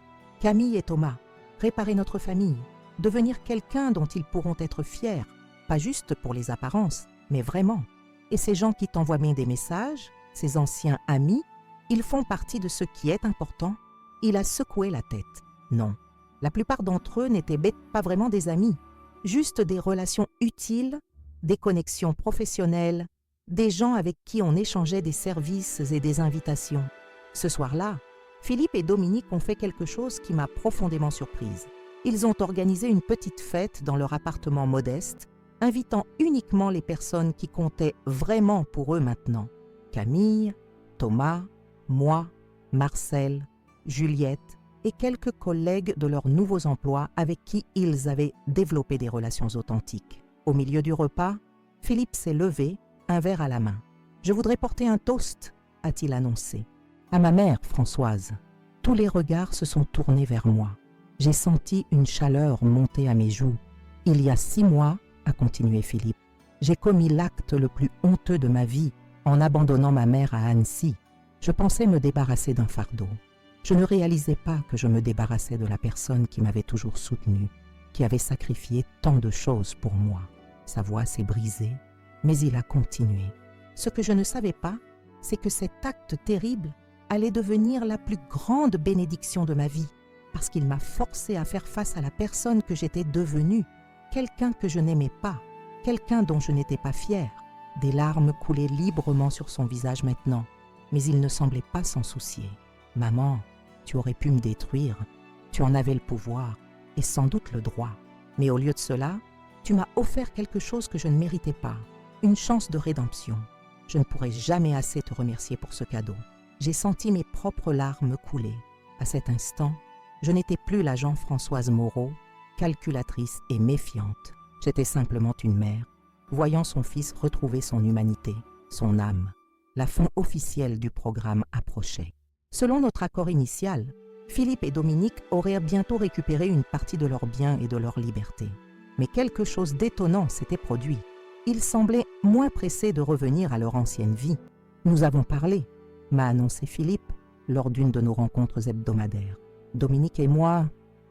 Camille et Thomas, réparer notre famille, devenir quelqu'un dont ils pourront être fiers, pas juste pour les apparences, mais vraiment. Et ces gens qui t'envoient bien des messages, ces anciens amis, ils font partie de ce qui est important? Il a secoué la tête. Non, la plupart d'entre eux n'étaient pas vraiment des amis, juste des relations utiles, des connexions professionnelles, des gens avec qui on échangeait des services et des invitations. Ce soir-là, Philippe et Dominique ont fait quelque chose qui m'a profondément surprise. Ils ont organisé une petite fête dans leur appartement modeste, invitant uniquement les personnes qui comptaient vraiment pour eux maintenant. Camille, Thomas, moi, Marcel, Juliette et quelques collègues de leurs nouveaux emplois avec qui ils avaient développé des relations authentiques. Au milieu du repas, Philippe s'est levé, un verre à la main. « Je voudrais porter un toast », a-t-il annoncé. « À ma mère, Françoise. » Tous les regards se sont tournés vers moi. J'ai senti une chaleur monter à mes joues. « Il y a 6 mois, » a continué Philippe, « j'ai commis l'acte le plus honteux de ma vie en abandonnant ma mère à Annecy. Je pensais me débarrasser d'un fardeau. Je ne réalisais pas que je me débarrassais de la personne qui m'avait toujours soutenu, qui avait sacrifié tant de choses pour moi. » Sa voix s'est brisée, mais il a continué. Ce que je ne savais pas, c'est que cet acte terrible allait devenir la plus grande bénédiction de ma vie, parce qu'il m'a forcé à faire face à la personne que j'étais devenue, quelqu'un que je n'aimais pas, quelqu'un dont je n'étais pas fière. Des larmes coulaient librement sur son visage maintenant, mais il ne semblait pas s'en soucier. « Maman, tu aurais pu me détruire, tu en avais le pouvoir et sans doute le droit. Mais au lieu de cela, tu m'as offert quelque chose que je ne méritais pas, une chance de rédemption. Je ne pourrai jamais assez te remercier pour ce cadeau. » J'ai senti mes propres larmes couler. À cet instant, je n'étais plus la Jean-Françoise Moreau, calculatrice et méfiante. J'étais simplement une mère, voyant son fils retrouver son humanité, son âme. La fin officielle du programme approchait. Selon notre accord initial, Philippe et Dominique auraient bientôt récupéré une partie de leurs biens et de leur liberté. Mais quelque chose d'étonnant s'était produit. Ils semblaient moins pressés de revenir à leur ancienne vie. « Nous avons parlé », m'a annoncé Philippe lors d'une de nos rencontres hebdomadaires. Dominique et moi,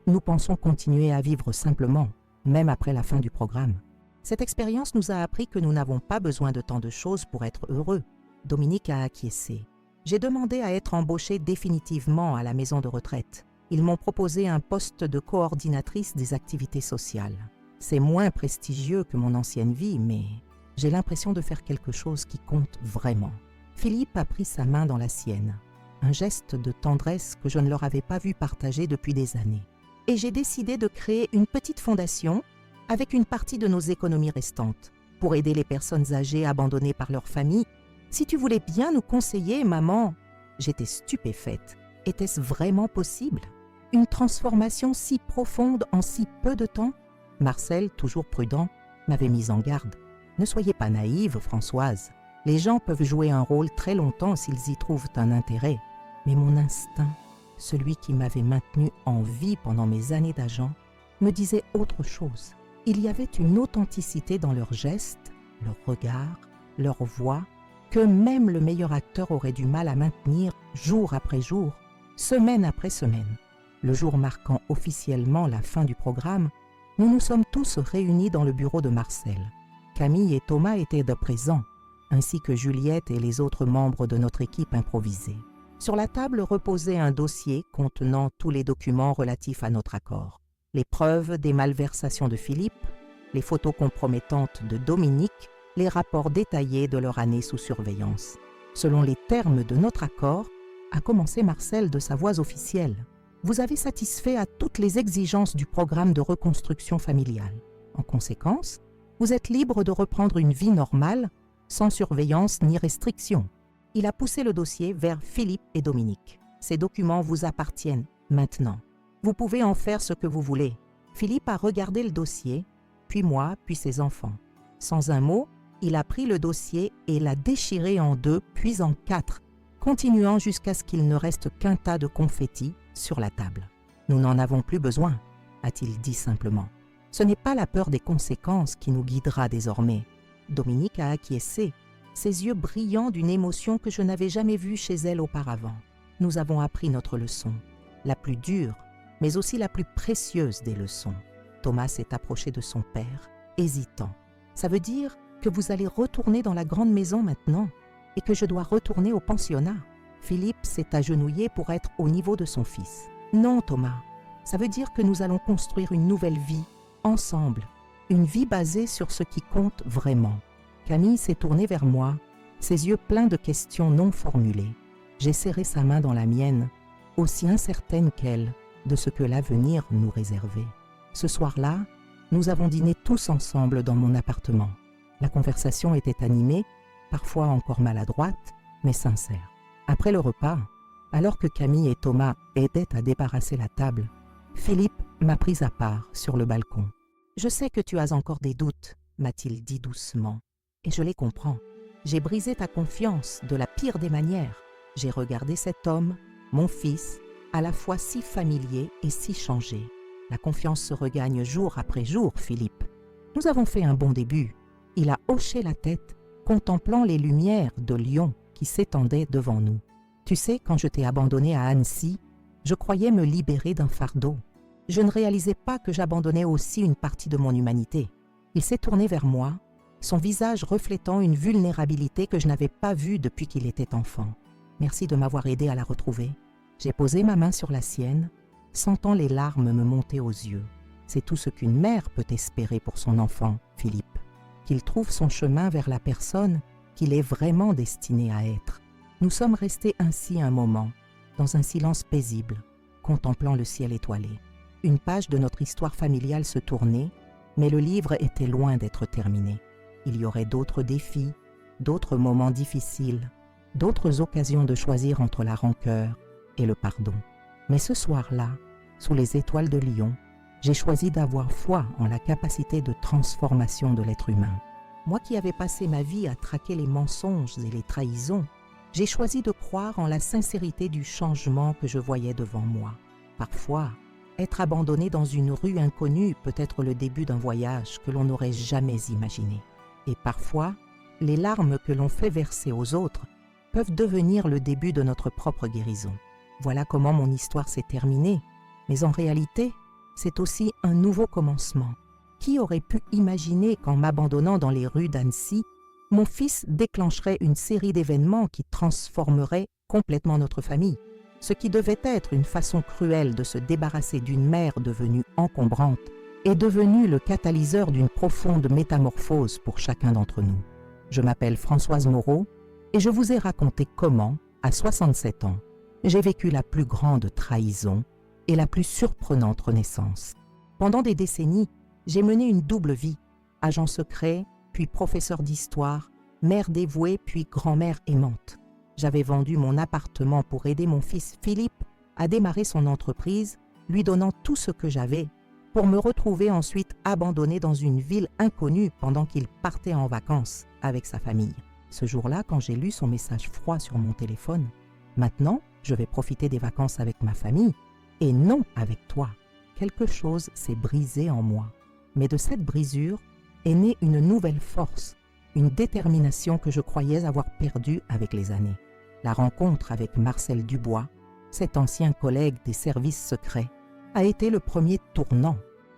nous pensons continuer à vivre simplement, même après la fin du programme. Cette expérience nous a appris que nous n'avons pas besoin de tant de choses pour être heureux. Dominique a acquiescé. J'ai demandé à être embauchée définitivement à la maison de retraite. Ils m'ont proposé un poste de coordinatrice des activités sociales. C'est moins prestigieux que mon ancienne vie, mais j'ai l'impression de faire quelque chose qui compte vraiment. Philippe a pris sa main dans la sienne, un geste de tendresse que je ne leur avais pas vu partager depuis des années. Et j'ai décidé de créer une petite fondation avec une partie de nos économies restantes pour aider les personnes âgées abandonnées par leur famille. Si tu voulais bien nous conseiller, maman. J'étais stupéfaite. Était-ce vraiment possible? Une transformation si profonde en si peu de temps? Marcel, toujours prudent, m'avait mise en garde. Ne soyez pas naïve, Françoise. Les gens peuvent jouer un rôle très longtemps s'ils y trouvent un intérêt. Mais mon instinct, celui qui m'avait maintenu en vie pendant mes années d'agent, me disait autre chose. Il y avait une authenticité dans leurs gestes, leurs regards, leur voix, que même le meilleur acteur aurait du mal à maintenir jour après jour, semaine après semaine. Le jour marquant officiellement la fin du programme, nous nous sommes tous réunis dans le bureau de Marcel. Camille et Thomas étaient de présents, ainsi que Juliette et les autres membres de notre équipe improvisée. Sur la table reposait un dossier contenant tous les documents relatifs à notre accord. Les preuves des malversations de Philippe, les photos compromettantes de Dominique, les rapports détaillés de leur année sous surveillance. Selon les termes de notre accord, a commencé Marcel de sa voix officielle. Vous avez satisfait à toutes les exigences du programme de reconstruction familiale. En conséquence, vous êtes libre de reprendre une vie normale, sans surveillance ni restriction. Il a poussé le dossier vers Philippe et Dominique. Ces documents vous appartiennent maintenant. Vous pouvez en faire ce que vous voulez. Philippe a regardé le dossier, puis moi, puis ses enfants. Sans un mot, il a pris le dossier et l'a déchiré en 2, puis en 4, continuant jusqu'à ce qu'il ne reste qu'un tas de confettis sur la table. « Nous n'en avons plus besoin », a-t-il dit simplement. « Ce n'est pas la peur des conséquences qui nous guidera désormais. » Dominique a acquiescé, ses yeux brillants d'une émotion que je n'avais jamais vue chez elle auparavant. Nous avons appris notre leçon, la plus dure, mais aussi la plus précieuse des leçons. Thomas s'est approché de son père, hésitant. « Ça veut dire que vous allez retourner dans la grande maison maintenant et que je dois retourner au pensionnat. » Philippe s'est agenouillé pour être au niveau de son fils. « Non, Thomas, ça veut dire que nous allons construire une nouvelle vie, ensemble, une vie basée sur ce qui compte vraiment. » Camille s'est tournée vers moi, ses yeux pleins de questions non formulées. J'ai serré sa main dans la mienne, aussi incertaine qu'elle de ce que l'avenir nous réservait. Ce soir-là, nous avons dîné tous ensemble dans mon appartement. La conversation était animée, parfois encore maladroite, mais sincère. Après le repas, alors que Camille et Thomas aidaient à débarrasser la table, Philippe m'a prise à part sur le balcon. « Je sais que tu as encore des doutes, » m'a-t-il dit doucement, « et je les comprends. J'ai brisé ta confiance de la pire des manières. J'ai regardé cet homme, mon fils, à la fois si familier et si changé. La confiance se regagne jour après jour, Philippe. Nous avons fait un bon début. » Il a hoché la tête, contemplant les lumières de Lyon qui s'étendaient devant nous. « Tu sais, quand je t'ai abandonné à Annecy, je croyais me libérer d'un fardeau. Je ne réalisais pas que j'abandonnais aussi une partie de mon humanité. » Il s'est tourné vers moi, son visage reflétant une vulnérabilité que je n'avais pas vue depuis qu'il était enfant. Merci de m'avoir aidé à la retrouver. J'ai posé ma main sur la sienne, sentant les larmes me monter aux yeux. C'est tout ce qu'une mère peut espérer pour son enfant, Philippe, qu'il trouve son chemin vers la personne qu'il est vraiment destiné à être. Nous sommes restés ainsi un moment, dans un silence paisible, contemplant le ciel étoilé. Une page de notre histoire familiale se tournait, mais le livre était loin d'être terminé. Il y aurait d'autres défis, d'autres moments difficiles, d'autres occasions de choisir entre la rancœur et le pardon. Mais ce soir-là, sous les étoiles de Lyon, j'ai choisi d'avoir foi en la capacité de transformation de l'être humain. Moi qui avais passé ma vie à traquer les mensonges et les trahisons, j'ai choisi de croire en la sincérité du changement que je voyais devant moi. Parfois, être abandonné dans une rue inconnue peut être le début d'un voyage que l'on n'aurait jamais imaginé. Et parfois, les larmes que l'on fait verser aux autres peuvent devenir le début de notre propre guérison. Voilà comment mon histoire s'est terminée, mais en réalité, c'est aussi un nouveau commencement. Qui aurait pu imaginer qu'en m'abandonnant dans les rues d'Annecy, mon fils déclencherait une série d'événements qui transformeraient complètement notre famille? Ce qui devait être une façon cruelle de se débarrasser d'une mère devenue encombrante est devenu le catalyseur d'une profonde métamorphose pour chacun d'entre nous. Je m'appelle Françoise Moreau et je vous ai raconté comment, à 67 ans, j'ai vécu la plus grande trahison et la plus surprenante renaissance. Pendant des décennies, j'ai mené une double vie, agent secret, puis professeur d'histoire, mère dévouée, puis grand-mère aimante. J'avais vendu mon appartement pour aider mon fils Philippe à démarrer son entreprise, lui donnant tout ce que j'avais, pour me retrouver ensuite abandonné dans une ville inconnue pendant qu'il partait en vacances avec sa famille. Ce jour-là, quand j'ai lu son message froid sur mon téléphone, « Maintenant, je vais profiter des vacances avec ma famille, et non avec toi », quelque chose s'est brisé en moi. Mais de cette brisure est née une nouvelle force, une détermination que je croyais avoir perdue avec les années. La rencontre avec Marcel Dubois, cet ancien collègue des services secrets, a été le premier tournant.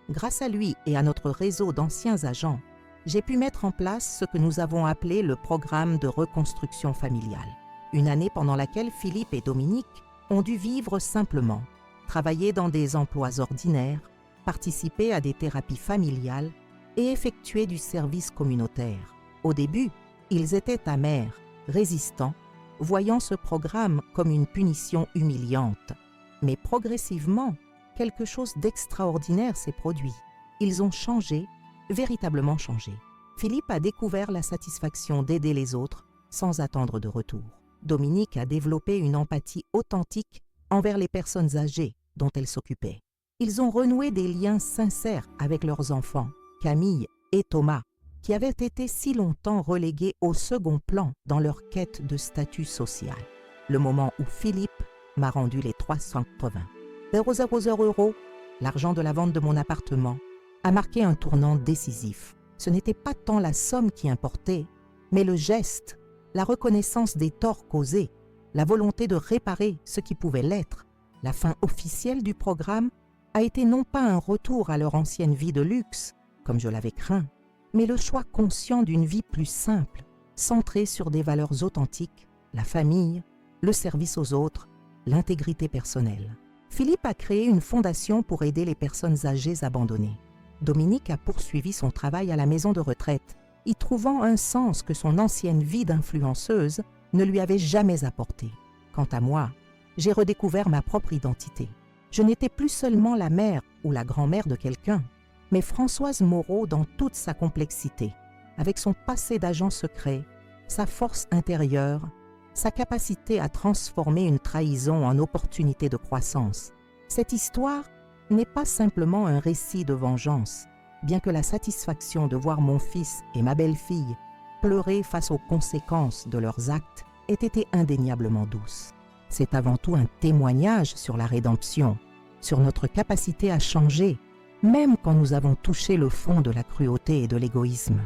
Grâce à lui et à notre réseau d'anciens agents, j'ai pu mettre en place ce que nous avons appelé le programme de reconstruction familiale. Une année pendant laquelle Philippe et Dominique ont dû vivre simplement, travailler dans des emplois ordinaires, participer à des thérapies familiales et effectuer du service communautaire. Au début, ils étaient amers, résistants, voyant ce programme comme une punition humiliante. Mais progressivement, quelque chose d'extraordinaire s'est produit. Ils ont changé, véritablement changé. Philippe a découvert la satisfaction d'aider les autres sans attendre de retour. Dominique a développé une empathie authentique envers les personnes âgées dont elle s'occupait. Ils ont renoué des liens sincères avec leurs enfants, Camille et Thomas, qui avaient été si longtemps relégués au second plan dans leur quête de statut social. Le moment où Philippe m'a rendu les 380 €, l'argent de la vente de mon appartement, a marqué un tournant décisif. Ce n'était pas tant la somme qui importait, mais le geste, la reconnaissance des torts causés, la volonté de réparer ce qui pouvait l'être. La fin officielle du programme a été non pas un retour à leur ancienne vie de luxe, comme je l'avais craint, mais le choix conscient d'une vie plus simple, centrée sur des valeurs authentiques, la famille, le service aux autres, l'intégrité personnelle. Philippe a créé une fondation pour aider les personnes âgées abandonnées. Dominique a poursuivi son travail à la maison de retraite, y trouvant un sens que son ancienne vie d'influenceuse ne lui avait jamais apporté. Quant à moi, j'ai redécouvert ma propre identité. Je n'étais plus seulement la mère ou la grand-mère de quelqu'un, mais Françoise Moreau dans toute sa complexité, avec son passé d'agent secret, sa force intérieure, sa capacité à transformer une trahison en opportunité de croissance. Cette histoire n'est pas simplement un récit de vengeance, bien que la satisfaction de voir mon fils et ma belle-fille pleurer face aux conséquences de leurs actes ait été indéniablement douce. C'est avant tout un témoignage sur la rédemption, sur notre capacité à changer, même quand nous avons touché le fond de la cruauté et de l'égoïsme.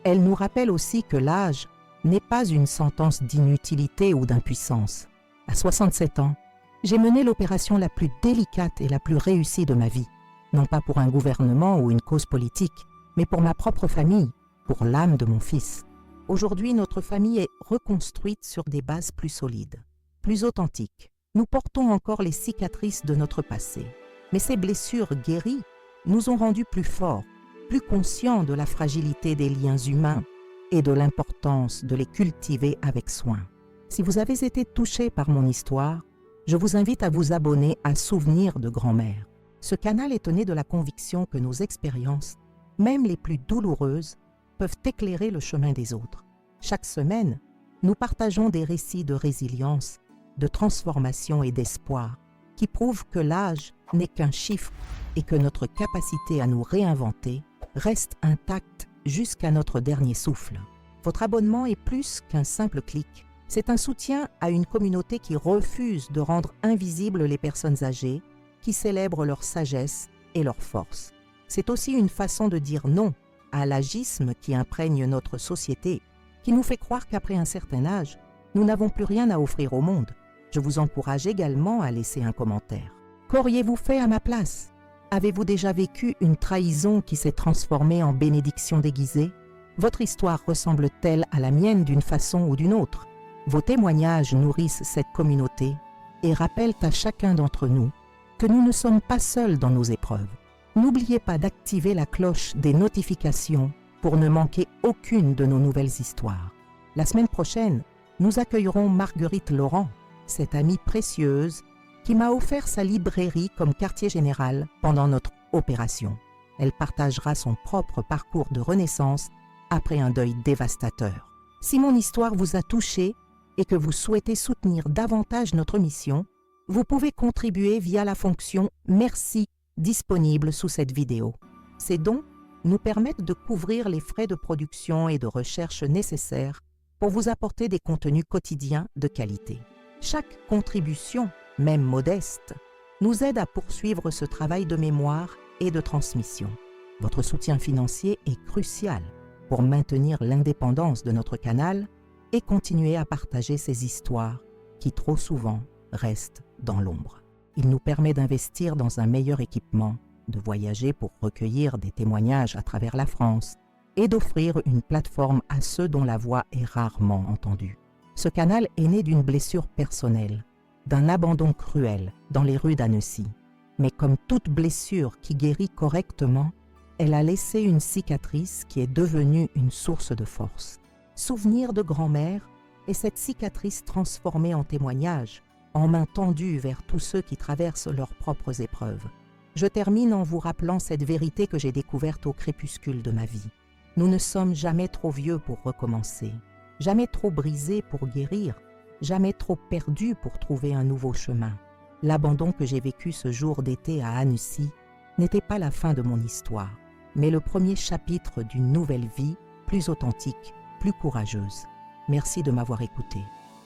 Elle nous rappelle aussi que l'âge n'est pas une sentence d'inutilité ou d'impuissance. À 67 ans, j'ai mené l'opération la plus délicate et la plus réussie de ma vie, non pas pour un gouvernement ou une cause politique, mais pour ma propre famille, pour l'âme de mon fils. Aujourd'hui, notre famille est reconstruite sur des bases plus solides. plus authentique. Nous portons encore les cicatrices de notre passé, mais ces blessures guéries nous ont rendus plus forts, plus conscients de la fragilité des liens humains et de l'importance de les cultiver avec soin. Si vous avez été touché par mon histoire, je vous invite à vous abonner à Souvenirs de grand-mère. Ce canal est né de la conviction que nos expériences, même les plus douloureuses, peuvent éclairer le chemin des autres. Chaque semaine, nous partageons des récits de résilience, de transformation et d'espoir qui prouvent que l'âge n'est qu'un chiffre et que notre capacité à nous réinventer reste intacte jusqu'à notre dernier souffle. Votre abonnement est plus qu'un simple clic. C'est un soutien à une communauté qui refuse de rendre invisibles les personnes âgées, qui célèbrent leur sagesse et leur force. C'est aussi une façon de dire non à l'agisme qui imprègne notre société, qui nous fait croire qu'après un certain âge, nous n'avons plus rien à offrir au monde. Je vous encourage également à laisser un commentaire. Qu'auriez-vous fait à ma place? Avez-vous déjà vécu une trahison qui s'est transformée en bénédiction déguisée? Votre histoire ressemble-t-elle à la mienne d'une façon ou d'une autre? Vos témoignages nourrissent cette communauté et rappellent à chacun d'entre nous que nous ne sommes pas seuls dans nos épreuves. N'oubliez pas d'activer la cloche des notifications pour ne manquer aucune de nos nouvelles histoires. La semaine prochaine, nous accueillerons Marguerite Laurent, cette amie précieuse qui m'a offert sa librairie comme quartier général pendant notre opération. Elle partagera son propre parcours de renaissance après un deuil dévastateur. Si mon histoire vous a touché et que vous souhaitez soutenir davantage notre mission, vous pouvez contribuer via la fonction « Merci » disponible sous cette vidéo. Ces dons nous permettent de couvrir les frais de production et de recherche nécessaires pour vous apporter des contenus quotidiens de qualité. Chaque contribution, même modeste, nous aide à poursuivre ce travail de mémoire et de transmission. Votre soutien financier est crucial pour maintenir l'indépendance de notre canal et continuer à partager ces histoires qui trop souvent restent dans l'ombre. Il nous permet d'investir dans un meilleur équipement, de voyager pour recueillir des témoignages à travers la France et d'offrir une plateforme à ceux dont la voix est rarement entendue. Ce canal est né d'une blessure personnelle, d'un abandon cruel dans les rues d'Annecy. Mais comme toute blessure qui guérit correctement, elle a laissé une cicatrice qui est devenue une source de force. Souvenir de grand-mère est cette cicatrice transformée en témoignage, en main tendue vers tous ceux qui traversent leurs propres épreuves. Je termine en vous rappelant cette vérité que j'ai découverte au crépuscule de ma vie. Nous ne sommes jamais trop vieux pour recommencer, jamais trop brisés pour guérir, jamais trop perdus pour trouver un nouveau chemin. L'abandon que j'ai vécu ce jour d'été à Annecy n'était pas la fin de mon histoire, mais le premier chapitre d'une nouvelle vie plus authentique, plus courageuse. Merci de m'avoir écouté.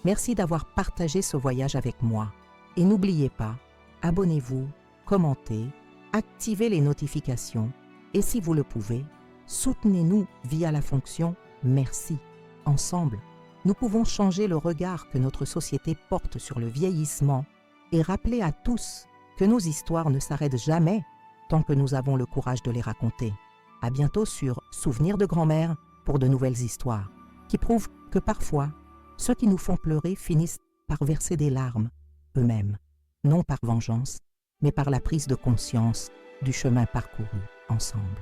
Merci d'avoir partagé ce voyage avec moi. Et n'oubliez pas, abonnez-vous, commentez, activez les notifications et si vous le pouvez, soutenez-nous via la fonction « Merci ». Ensemble, nous pouvons changer le regard que notre société porte sur le vieillissement et rappeler à tous que nos histoires ne s'arrêtent jamais tant que nous avons le courage de les raconter. À bientôt sur Souvenirs de grand-mère pour de nouvelles histoires qui prouvent que parfois, ceux qui nous font pleurer finissent par verser des larmes eux-mêmes, non par vengeance, mais par la prise de conscience du chemin parcouru ensemble.